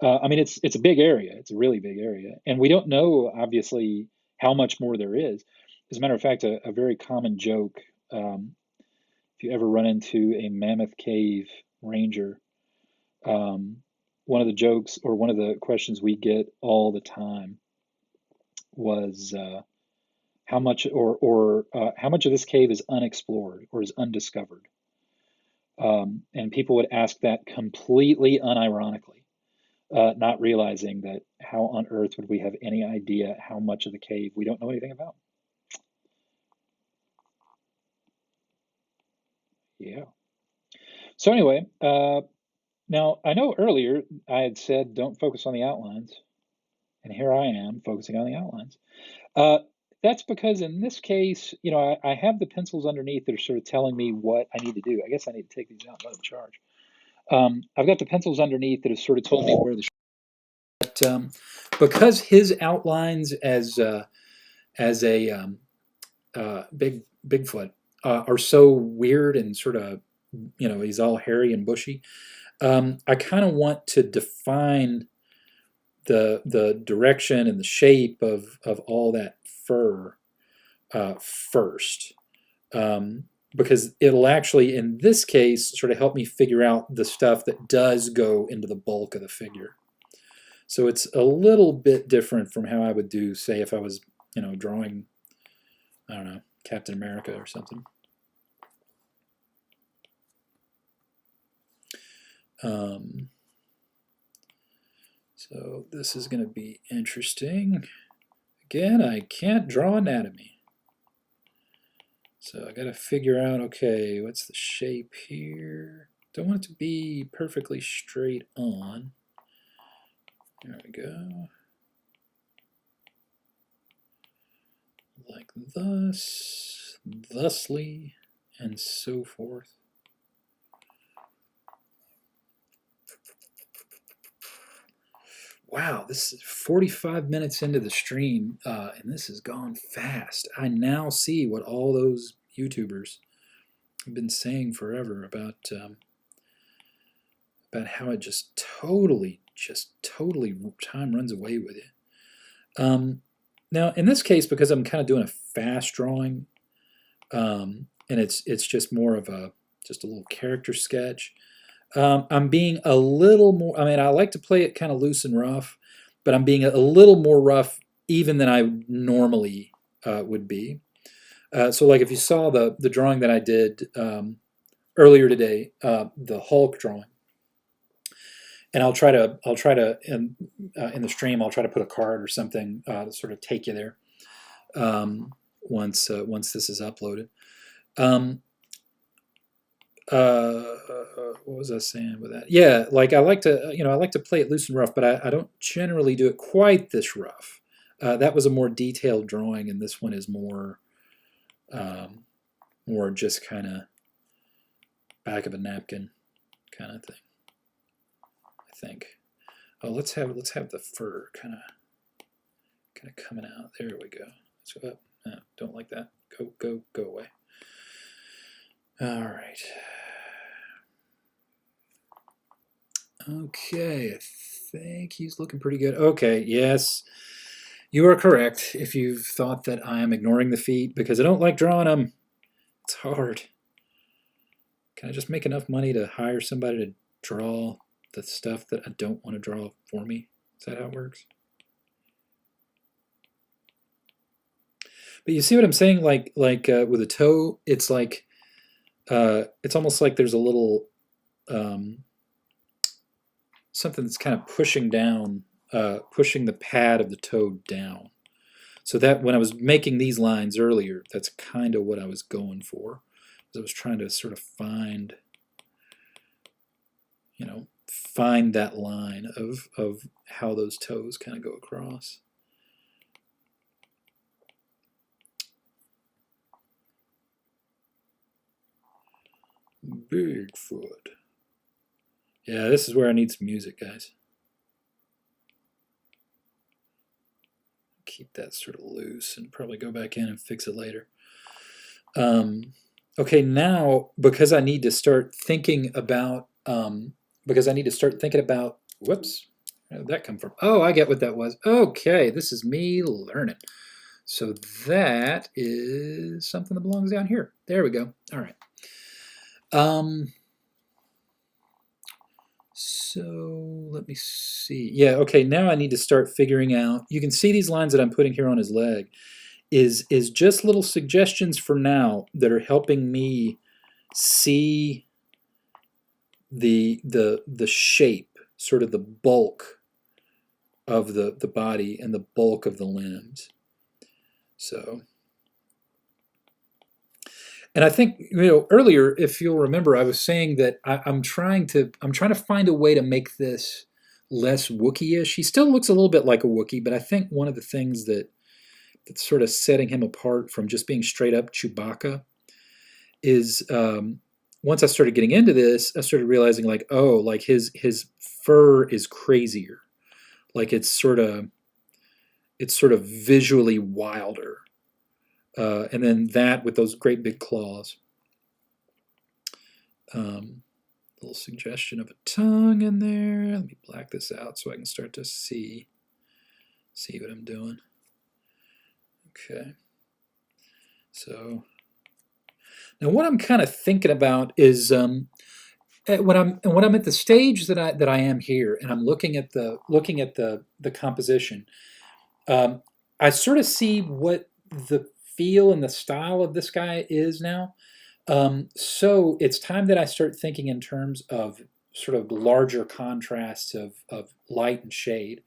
I mean, it's a big area. It's a really big area, and we don't know obviously how much more there is. As a matter of fact, a very common joke. If you ever run into a Mammoth Cave ranger, um, one of the jokes or one of the questions we get all the time was how much or how much of this cave is unexplored or is undiscovered. And people would ask that completely unironically, not realizing that how on earth would we have any idea how much of the cave we don't know anything about? Yeah. So anyway, now I know earlier I had said don't focus on the outlines, and here I am focusing on the outlines. Uh, that's because in this case, I have the pencils underneath that are sort of telling me what I need to do. I guess I need to take these out and let them charge. I've got the pencils underneath that have sort of told me where the. But because his outlines as a Bigfoot are so weird and sort of he's all hairy and bushy. I kind of want to define the direction and the shape of all that fur first, because it'll actually, in this case, sort of help me figure out the stuff that does go into the bulk of the figure. So it's a little bit different from how I would do, say, if I was, drawing, I don't know, Captain America or something. So this is going to be interesting. Again, I can't draw anatomy. So I got to figure out, okay, what's the shape here? Don't want it to be perfectly straight on. There we go. Like thus, thusly, and so forth. Wow, this is 45 minutes into the stream, and this has gone fast. I now see what all those YouTubers have been saying forever about how it just totally time runs away with you. Now, in this case, because I'm kind of doing a fast drawing, and it's just more of a little character sketch. I'm being a little more, I mean, I like to play it kind of loose and rough, but I'm being a little more rough even than I normally would be. So like if you saw the drawing that I did earlier today, the Hulk drawing, and I'll try to in the stream, I'll try to put a card or something to sort of take you there once this is uploaded. What was I saying with that? Yeah, like I like to play it loose and rough, but I don't generally do it quite this rough. That was a more detailed drawing, and this one is more just kind of back of a napkin kind of thing. I think. Oh, let's have the fur kind of coming out. There we go. Let's go up. No, don't like that. Go away. All right. Okay, I think he's looking pretty good. Okay, yes, you are correct if you've thought that I am ignoring the feet because I don't like drawing them. It's hard. Can I just make enough money to hire somebody to draw the stuff that I don't want to draw for me? Is that how it works? But you see what I'm saying? Like with a toe, it's like it's almost like there's a little something that's kind of pushing down, pushing the pad of the toe down. So that when I was making these lines earlier, that's kind of what I was going for. I was trying to sort of find that line of how those toes kind of go across. Bigfoot. Yeah, this is where I need some music, guys. Keep that sort of loose and probably go back in and fix it later. Okay, now because I need to start thinking about whoops, where did that come from? Oh, I get what that was. Okay, this is me learning. So that is something that belongs down here. There we go. All right. So let me see. Yeah, okay, now I need to start figuring out. You can see these lines that I'm putting here on his leg is just little suggestions for now that are helping me see the shape, sort of the bulk of the body and the bulk of the limbs. So, and I think earlier, if you'll remember, I was saying that I'm trying to find a way to make this less Wookiee-ish. He still looks a little bit like a Wookiee, but I think one of the things that's sort of setting him apart from just being straight up Chewbacca is once I started getting into this, I started realizing like, oh, like his fur is crazier, like it's sort of visually wilder. And then that with those great big claws. Little suggestion of a tongue in there. Let me black this out so I can start to see what I'm doing. Okay. So now what I'm kind of thinking about is when I'm at the stage that I am here, and I'm looking at the composition. I sort of see what the feel and the style of this guy is now. So it's time that I start thinking in terms of sort of larger contrasts of light and shade.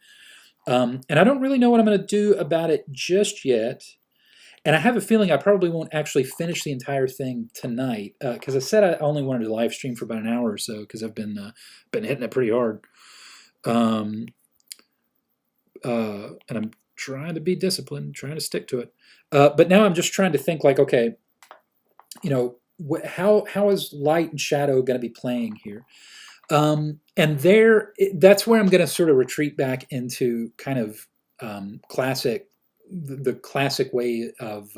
And I don't really know what I'm going to do about it just yet. And I have a feeling I probably won't actually finish the entire thing tonight because I said I only wanted to live stream for about an hour or so because I've been hitting it pretty hard. And I'm trying to be disciplined, trying to stick to it. But now I'm just trying to think like, okay, you know, how is light and shadow going to be playing here? And that's where I'm going to sort of retreat back into kind of classic, the classic way of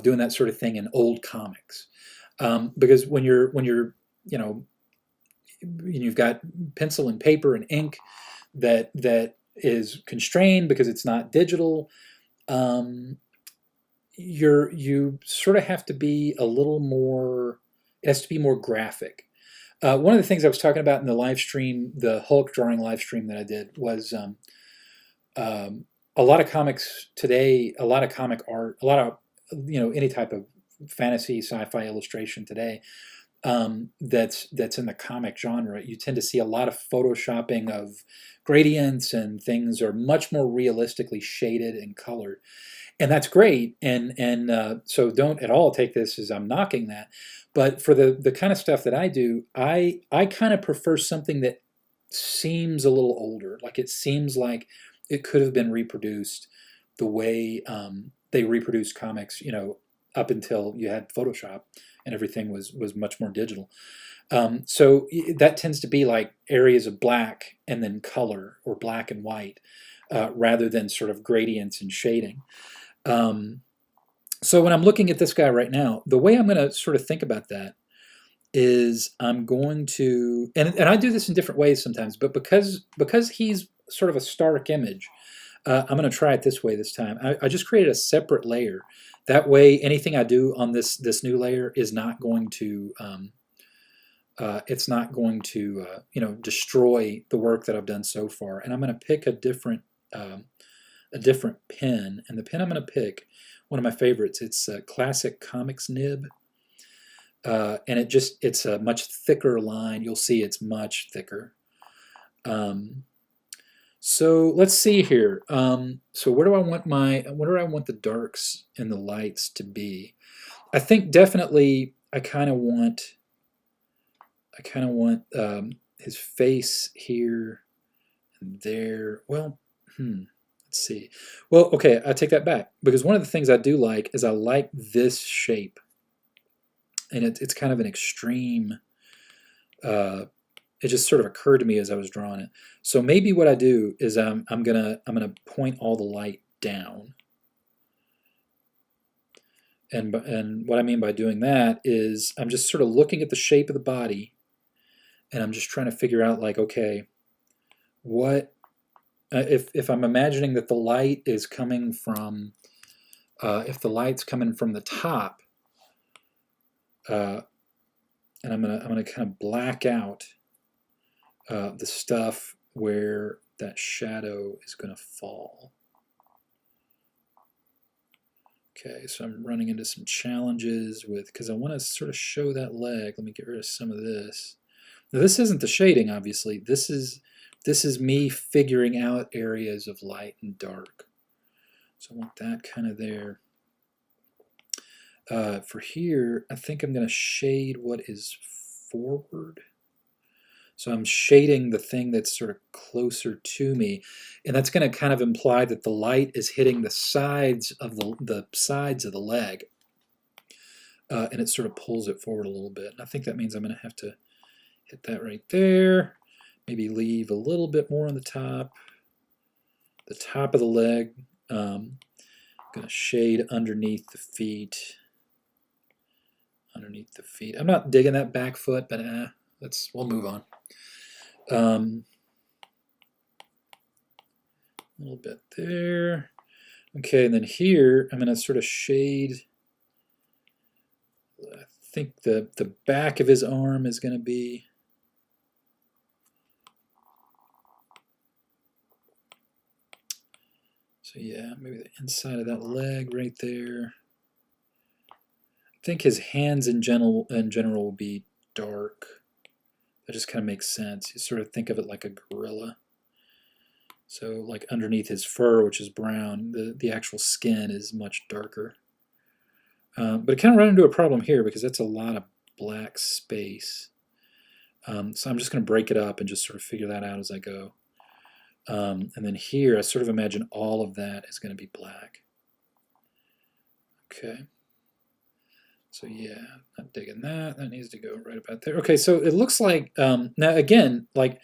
doing that sort of thing in old comics. Because when you're you know you've got pencil and paper and ink that is constrained because it's not digital. Um, you sort of have to be a little more. It has to be more graphic. One of the things I was talking about in the live stream, the Hulk drawing live stream that I did, was a lot of comics today, a lot of comic art, a lot of any type of fantasy, sci-fi illustration today that's in the comic genre. You tend to see a lot of photoshopping of gradients, and things are much more realistically shaded and colored, and that's great. And so don't at all take this as I'm knocking that. But for the kind of stuff that I do, I kind of prefer something that seems a little older. Like it seems like it could have been reproduced the way they reproduced comics, up until you had Photoshop and everything was much more digital. So that tends to be like areas of black and then color, or black and white, rather than sort of gradients and shading. So when I'm looking at this guy right now, the way I'm going to sort of think about that is I'm going to, and I do this in different ways sometimes, but because he's sort of a stark image, I'm going to try it this way this time. I just created a separate layer. That way, anything I do on this new layer is not going to it's not going to destroy the work that I've done so far. And I'm going to pick a different pen, and the pen I'm going to pick, one of my favorites. It's a Classic Comics nib. And it's a much thicker line. You'll see it's much thicker. So let's see here. So where do I want the darks and the lights to be? I think definitely I kind of want his face here and there. Well, let's see. Well, okay, I take that back, because one of the things I do like is I like this shape. And it's kind of an extreme. It just sort of occurred to me as I was drawing it. So maybe what I do is I'm gonna point all the light down. And what I mean by doing that is I'm just sort of looking at the shape of the body, and I'm just trying to figure out, like, okay, what if I'm imagining that the light is coming from if the light's coming from the top. And I'm gonna kind of black out the stuff where that shadow is gonna fall. Okay, so I'm running into some challenges because I want to sort of show that leg. Let me get rid of some of this. Now, this isn't the shading, obviously. This is me figuring out areas of light and dark. So I want that kind of there. For here, I think I'm going to shade what is forward. So I'm shading the thing that's sort of closer to me, and that's going to kind of imply that the light is hitting the sides of the leg, and it sort of pulls it forward a little bit. And I think that means I'm going to have to hit that right there. Maybe leave a little bit more on the top of the leg. I'm going to shade underneath the feet. I'm not digging that back foot, but we'll move on. A little bit there. Okay, and then here I'm going to sort of shade. I think the back of his arm is going to be. So yeah, maybe the inside of that leg right there. I think his hands in general will be dark. That just kind of makes sense. You sort of think of it like a gorilla. So like underneath his fur, which is brown, the actual skin is much darker. But it kind of run into a problem here because that's a lot of black space. So I'm just going to break it up and just sort of figure that out as I go. And then here, I sort of imagine all of that is going to be black. Okay. So yeah, not digging that. That needs to go right about there. Okay, so it looks like now again, like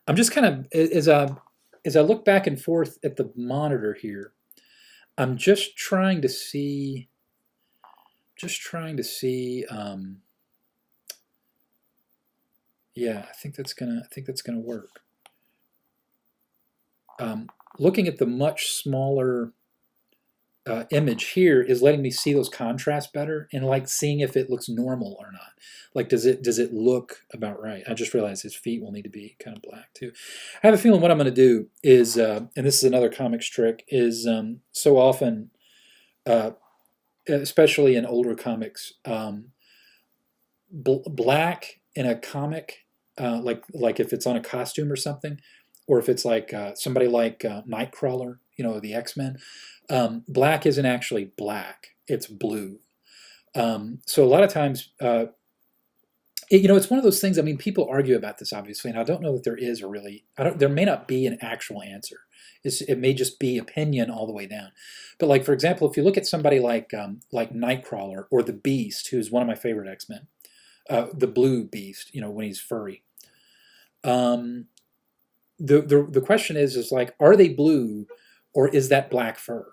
I'm just kind of as I look back and forth at the monitor here, I'm just trying to see, yeah, I think that's gonna work. Looking at the much smaller image here is letting me see those contrasts better and like seeing if it looks normal or not. Like does it look about right? I just realized his feet will need to be kind of black too. I have a feeling what I'm going to do is, and this is another comics trick, is so often, especially in older comics, black in a comic, like if it's on a costume or something, or if it's like somebody like Nightcrawler, the X-Men, black isn't actually black; it's blue. So a lot of times, it's one of those things. I mean, people argue about this obviously, and I don't know that there is a really. I don't. There may not be an actual answer. It may just be opinion all the way down. But like for example, if you look at somebody like Nightcrawler or the Beast, who's one of my favorite X-Men, the blue Beast, when he's furry. The question is like, are they blue, or is that black fur?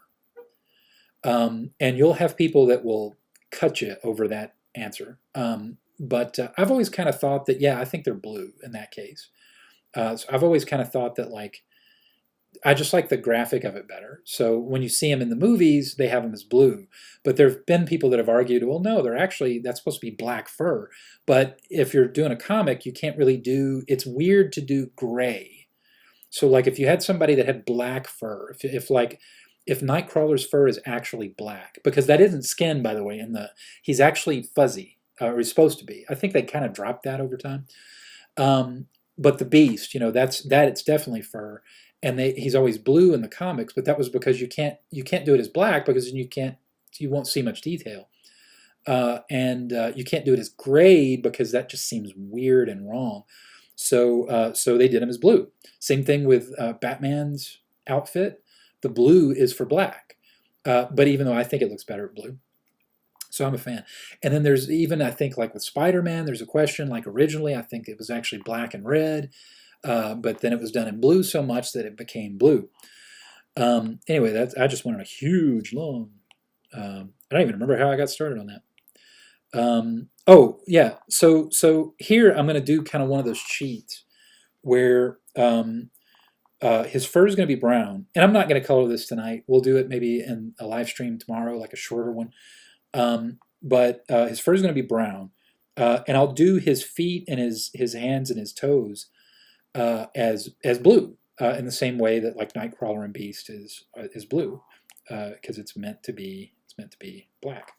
And you'll have people that will cut you over that answer. But I've always kind of thought that, yeah, I think they're blue in that case. So I've always kind of thought that, like, I just like the graphic of it better. So when you see them in the movies, they have them as blue. But there have been people that have argued, well, no, that's supposed to be black fur. But if you're doing a comic, you can't really it's weird to do gray. So like if you had somebody that had black fur, if Nightcrawler's fur is actually black, because that isn't skin, by the way, he's actually fuzzy, or he's supposed to be. I think they kind of dropped that over time. But the Beast, it's definitely fur, and he's always blue in the comics. But that was because you can't do it as black because then you won't see much detail, and you can't do it as gray because that just seems weird and wrong. So they did him as blue. Same thing with Batman's outfit. The blue is for black, but even though I think it looks better at blue. So I'm a fan. And then there's even, I think, like with Spider-Man, there's a question, like originally I think it was actually black and red, but then it was done in blue so much that it became blue. Anyway, I just went on a huge, long, I don't even remember how I got started on that. Oh, yeah, so here I'm going to do kind of one of those cheats where his fur is going to be brown, and I'm not going to color this tonight. We'll do it maybe in a live stream tomorrow, like a shorter one. But his fur is going to be brown, and I'll do his feet and his hands and his toes as blue, in the same way that like Nightcrawler and Beast is blue, because it's meant to be black.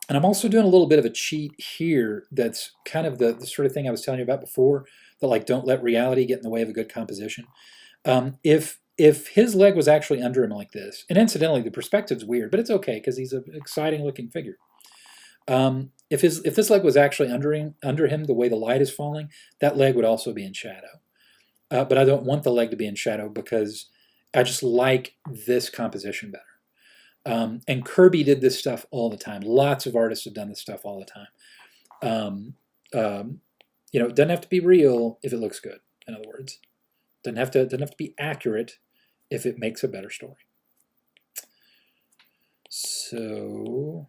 And I'm also doing a little bit of a cheat here. That's kind of the sort of thing I was telling you about before. That like don't let reality get in the way of a good composition. If his leg was actually under him like this, and incidentally, the perspective's weird, but it's okay because he's an exciting looking figure. If this leg was actually under him, the way the light is falling, that leg would also be in shadow. But I don't want the leg to be in shadow because I just like this composition better. And Kirby did this stuff all the time. Lots of artists have done this stuff all the time. It doesn't have to be real if it looks good. In other words, doesn't have to be accurate if it makes a better story. So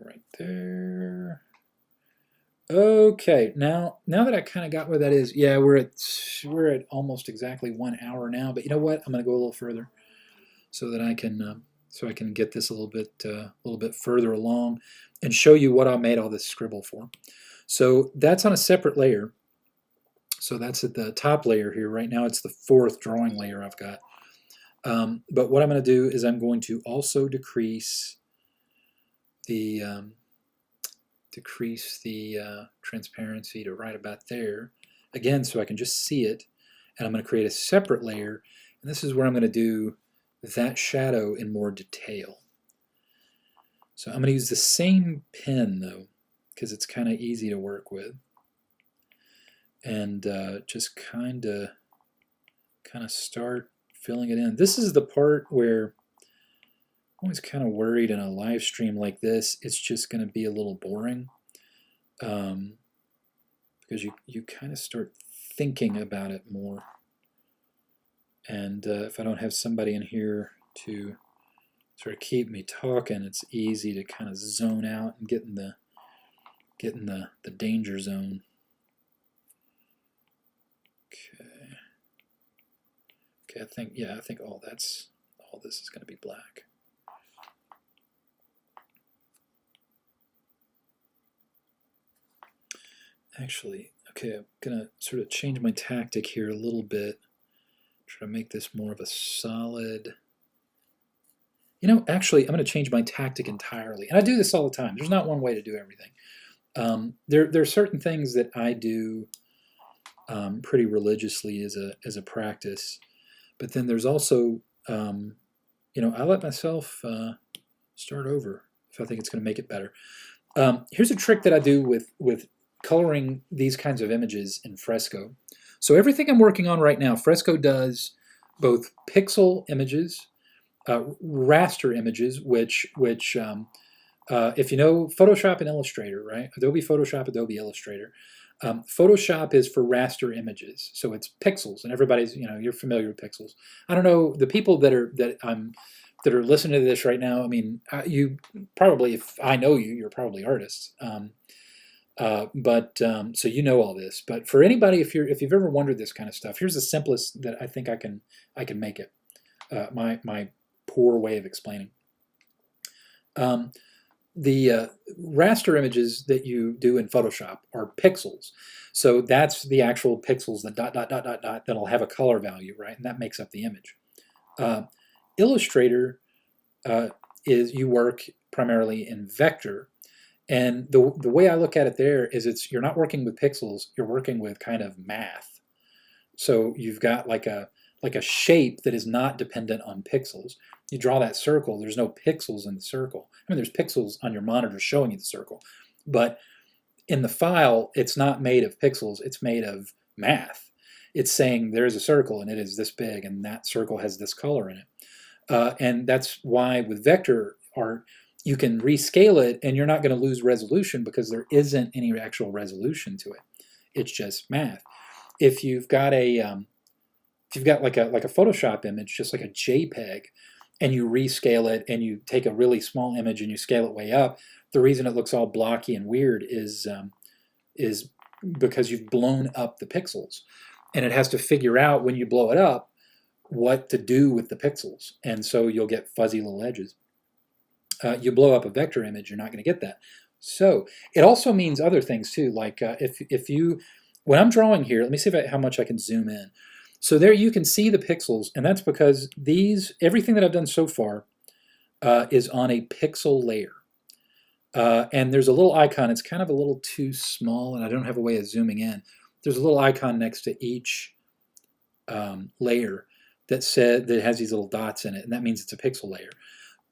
right there. Okay, now that I kind of got where that is, yeah, we're at almost exactly 1 hour now. But you know what? I'm going to go a little further so that I can get this a little bit further along and show you what I made all this scribble for. So that's on a separate layer. So that's at the top layer here. Right now it's the fourth drawing layer I've got. But what I'm going to do is I'm going to also decrease the transparency to right about there, again, so I can just see it. And I'm going to create a separate layer, and this is where I'm going to do that shadow in more detail. So I'm going to use the same pen though, because it's kind of easy to work with, and just kind of start filling it in. This is the part where I'm always kind of worried in a live stream like this, it's just going to be a little boring, because you kind of start thinking about it more. And if I don't have somebody in here to sort of keep me talking, it's easy to kind of zone out and get in the danger zone. Okay, I think all this is going to be black. Actually, okay, I'm gonna sort of change my tactic here a little bit. Try to make this more of a solid. Actually, I'm going to change my tactic entirely. And I do this all the time. There's not one way to do everything. There are certain things that I do pretty religiously as a practice. But then there's also, I let myself start over if I think it's going to make it better. Here's a trick that I do with coloring these kinds of images in Fresco. So everything I'm working on right now, Fresco does both pixel images, raster images, which if you know Photoshop and Illustrator, right? Adobe Photoshop, Adobe Illustrator. Photoshop is for raster images, so it's pixels, and everybody's, you're familiar with pixels. I don't know the people that are listening to this right now. I mean, you probably, if I know you, you're probably artists. So you know all this. But for anybody, if you've ever wondered this kind of stuff, here's the simplest that I think I can make it. My poor way of explaining. The raster images that you do in Photoshop are pixels. So that's the actual pixels, the dot, dot, dot, dot, dot, that'll have a color value, right? And that makes up the image. Illustrator is you work primarily in vector. And the way I look at it there is you're not working with pixels, you're working with kind of math. So you've got like a shape that is not dependent on pixels. You draw that circle, there's no pixels in the circle. I mean, there's pixels on your monitor showing you the circle. But in the file, it's not made of pixels, it's made of math. It's saying there's a circle and it is this big and that circle has this color in it. And that's why with vector art, you can rescale it and you're not going to lose resolution because there isn't any actual resolution to it. It's just math. If you've got like a Photoshop image, just like a JPEG, and you rescale it and you take a really small image and you scale it way up, the reason it looks all blocky and weird is because you've blown up the pixels, and it has to figure out when you blow it up what to do with the pixels, and so you'll get fuzzy little edges. You blow up a vector image, you're not going to get that. So it also means other things too, like when I'm drawing here, let me see how much I can zoom in. So there you can see the pixels, and that's because everything that I've done so far is on a pixel layer. And there's a little icon, it's kind of a little too small, and I don't have a way of zooming in. There's a little icon next to each layer that has these little dots in it, and that means it's a pixel layer.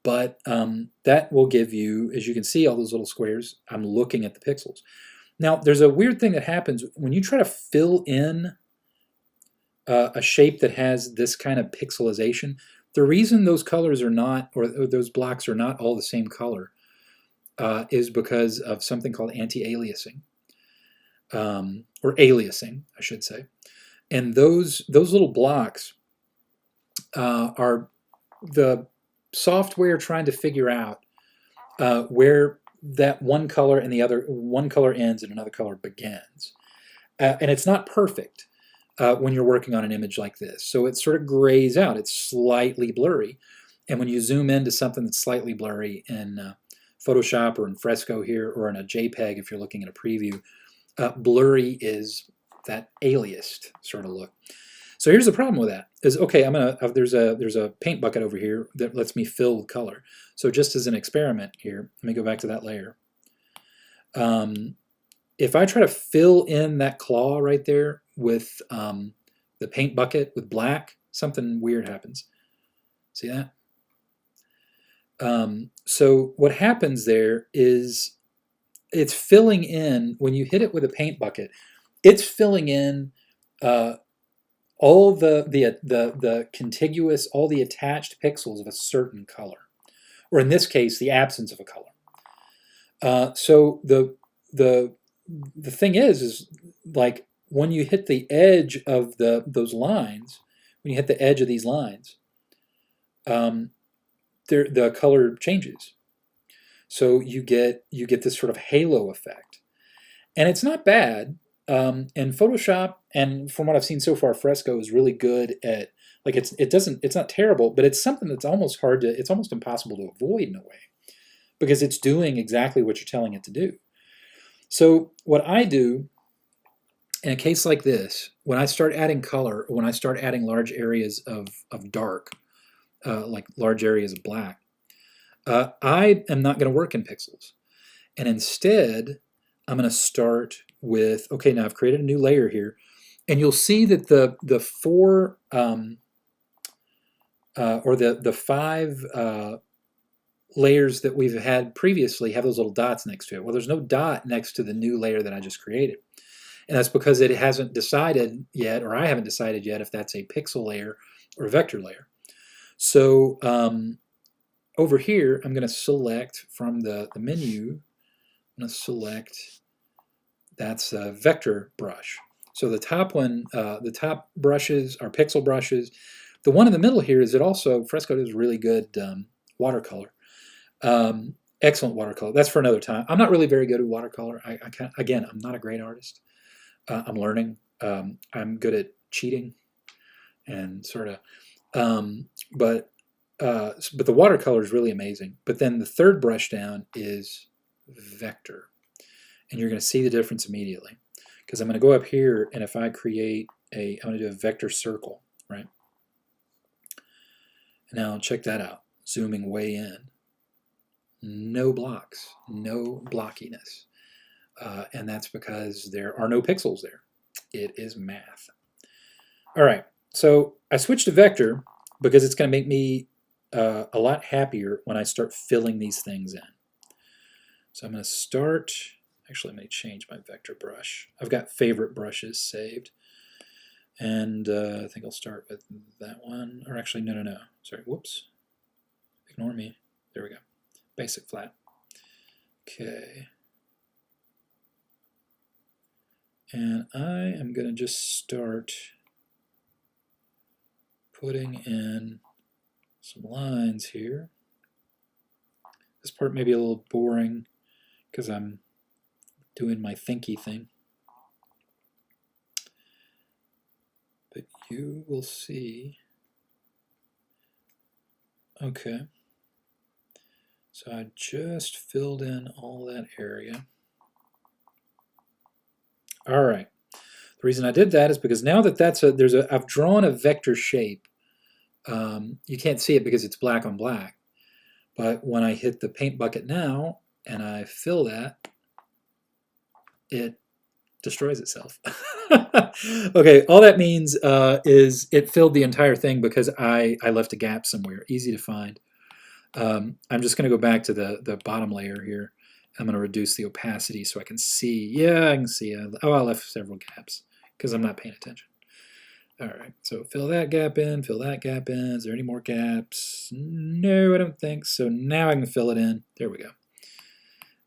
But that will give you, as you can see, all those little squares. I'm looking at the pixels. Now, there's a weird thing that happens when you try to fill in a shape that has this kind of pixelization. The reason those colors are not, or those blocks are not all the same color, is because of something called anti-aliasing, or aliasing, I should say. And those little blocks are the software trying to figure out where that one color and one color ends and another color begins. And it's not perfect when you're working on an image like this. So it sort of grays out. It's slightly blurry. And when you zoom into something that's slightly blurry in Photoshop or in Fresco here, or in a JPEG if you're looking at a preview, blurry is that aliased sort of look. So here's the problem with that is, okay, there's a paint bucket over here that lets me fill with color. So just as an experiment here, let me go back to that layer. If I try to fill in that claw right there with the paint bucket with black, something weird happens. See that? So what happens there is it's filling in, when you hit it with a paint bucket, it's filling in all the contiguous, all the attached pixels of a certain color, or in this case, the absence of a color. So the thing is like when you hit the edge of those lines, when you hit the edge of these lines, the color changes. So you get this sort of halo effect, and it's not bad. And Photoshop, and from what I've seen so far, Fresco is really good at, like, it's not terrible, but it's something that's almost it's almost impossible to avoid in a way, because it's doing exactly what you're telling it to do. So what I do in a case like this, when I start adding color, when I start adding large areas of dark, like large areas of black, I am not going to work in pixels. And instead, I'm going to start with, okay, now I've created a new layer here. And you'll see that the four, or the five layers that we've had previously have those little dots next to it. Well, there's no dot next to the new layer that I just created. And that's because it hasn't decided yet, or I haven't decided yet, if that's a pixel layer or a vector layer. So over here, I'm going to select from the menu, I'm going to select, that's a vector brush. So the top one, the top brushes are pixel brushes. The one in the middle here is, it also, Fresco does really good watercolor. Excellent watercolor. That's for another time. I'm not really very good at watercolor. Again, I'm not a great artist. I'm learning. I'm good at cheating and sort of, but the watercolor is really amazing. But then the third brush down is vector, and you're going to see the difference immediately, because I'm going to go up here, and if I create I'm going to do a vector circle, right? Now check that out. Zooming way in, no blocks, no blockiness. And that's because there are no pixels there. It is math. All right, so I switched to vector because it's going to make me a lot happier when I start filling these things in. So I'm going to start, actually let me change my vector brush. I've got favorite brushes saved. And I think I'll start with that one. Or actually, no. Sorry, whoops. Ignore me. There we go. Basic flat. Okay. And I am going to just start putting in some lines here. This part may be a little boring because I'm doing my thinky thing. But you will see. Okay. So I just filled in all that area. All right. The reason I did that is because now that I've drawn a vector shape. You can't see it because it's black on black. But when I hit the paint bucket now and I fill that, it destroys itself. Okay, all that means is it filled the entire thing because I left a gap somewhere, easy to find. I'm just going to go back to the bottom layer here. I'm going to reduce the opacity so I can see. Yeah, I can see. Oh, I left several gaps because I'm not paying attention. All right, so fill that gap in, fill that gap in. Is there any more gaps? No, I don't think so. Now I can fill it in. There we go.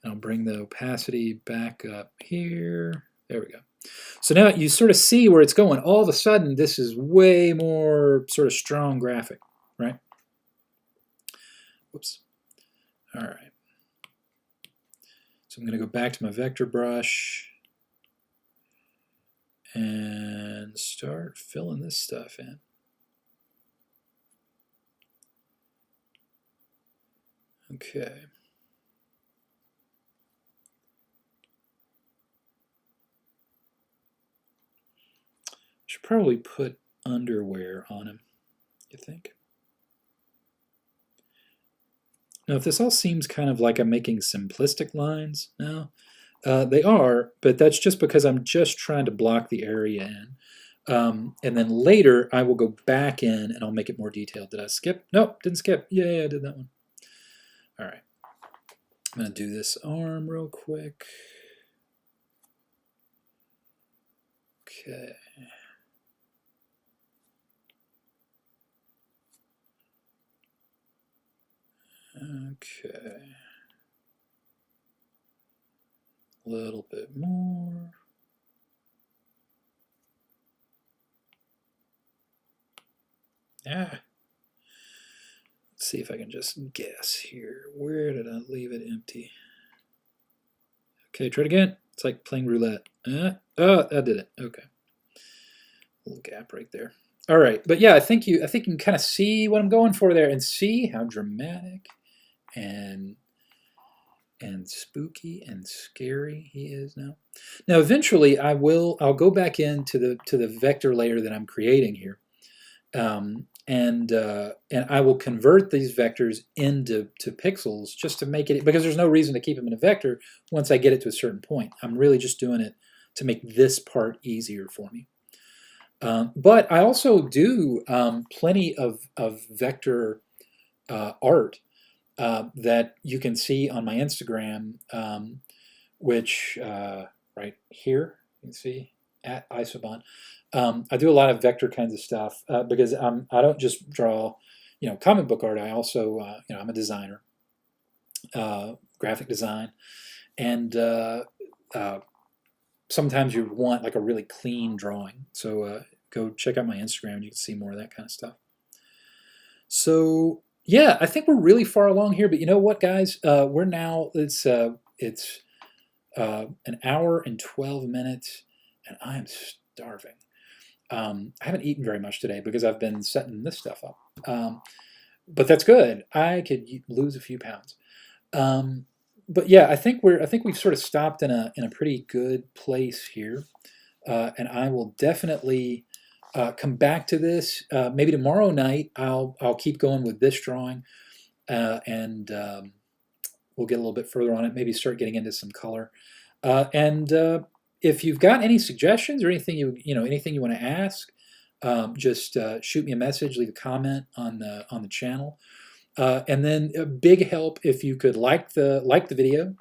And I'll bring the opacity back up here. There we go. So now you sort of see where it's going. All of a sudden, this is way more sort of strong graphic, right? Whoops. All right. So I'm going to go back to my vector brush and start filling this stuff in. Okay. Should probably put underwear on him, you think? Now, if this all seems kind of like I'm making simplistic lines now, they are, but that's just because I'm just trying to block the area in. And then later, I will go back in and I'll make it more detailed. Did I skip? Nope, didn't skip. Yeah, I did that one. All right. I'm going to do this arm real quick. Okay. Okay. A little bit more. Ah. Let's see if I can just guess here. Where did I leave it empty? Okay, try it again. It's like playing roulette. Oh, that did it. Okay. A little gap right there. All right, but yeah, I think you can kind of see what I'm going for there, and see how dramatic and spooky and scary he is now. Now, eventually, I'll go back into the vector layer that I'm creating here, and I will convert these vectors into pixels just to make it, because there's no reason to keep them in a vector once I get it to a certain point. I'm really just doing it to make this part easier for me. But I also do plenty of vector art that you can see on my Instagram, which right here you can see at Isobon. I do a lot of vector kinds of stuff because I don't just draw, comic book art. I also, I'm a designer, graphic design, and sometimes you want like a really clean drawing. So go check out my Instagram. You can see more of that kind of stuff. So yeah, I think we're really far along here. But you know what, guys? We're now it's an hour and 12 minutes, and I am starving. I haven't eaten very much today because I've been setting this stuff up. But that's good. I could lose a few pounds. But yeah, I think we've sort of stopped in a pretty good place here, and I will definitely come back to this. Maybe tomorrow night I'll keep going with this drawing, and we'll get a little bit further on it. Maybe start getting into some color, and if you've got any suggestions or anything anything you want to ask, just shoot me a message, leave a comment on the channel. And then a big help if you could like the video,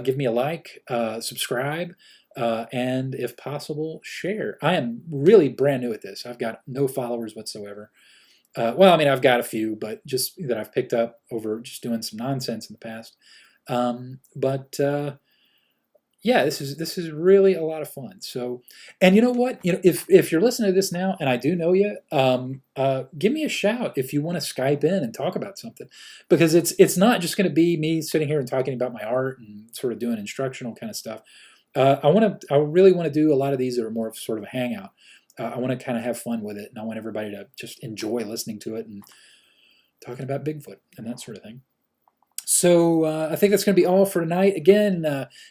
give me a like, subscribe, and if possible, share. I am really brand new at this. I've got no followers whatsoever. Well, I mean, I've got a few, but just that I've picked up over just doing some nonsense in the past. But yeah, this is really a lot of fun. So, and you know what? If you're listening to this now, and I do know you, give me a shout if you want to Skype in and talk about something, because it's not just going to be me sitting here and talking about my art and sort of doing instructional kind of stuff. I really want to do a lot of these that are more of sort of a hangout. I want to kind of have fun with it, and I want everybody to just enjoy listening to it and talking about Bigfoot and that sort of thing. So I think that's going to be all for tonight. Again,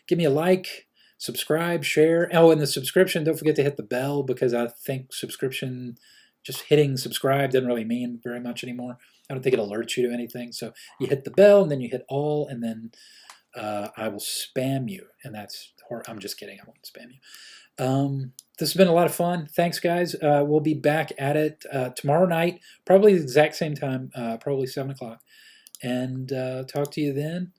give me a like, subscribe, share. Oh, and the subscription, don't forget to hit the bell, because I think subscription, just hitting subscribe doesn't really mean very much anymore. I don't think it alerts you to anything. So you hit the bell, and then you hit all, and then I will spam you. And I'm just kidding. I won't spam you. This has been a lot of fun. Thanks, guys. We'll be back at it tomorrow night, probably the exact same time, probably 7 o'clock. And talk to you then.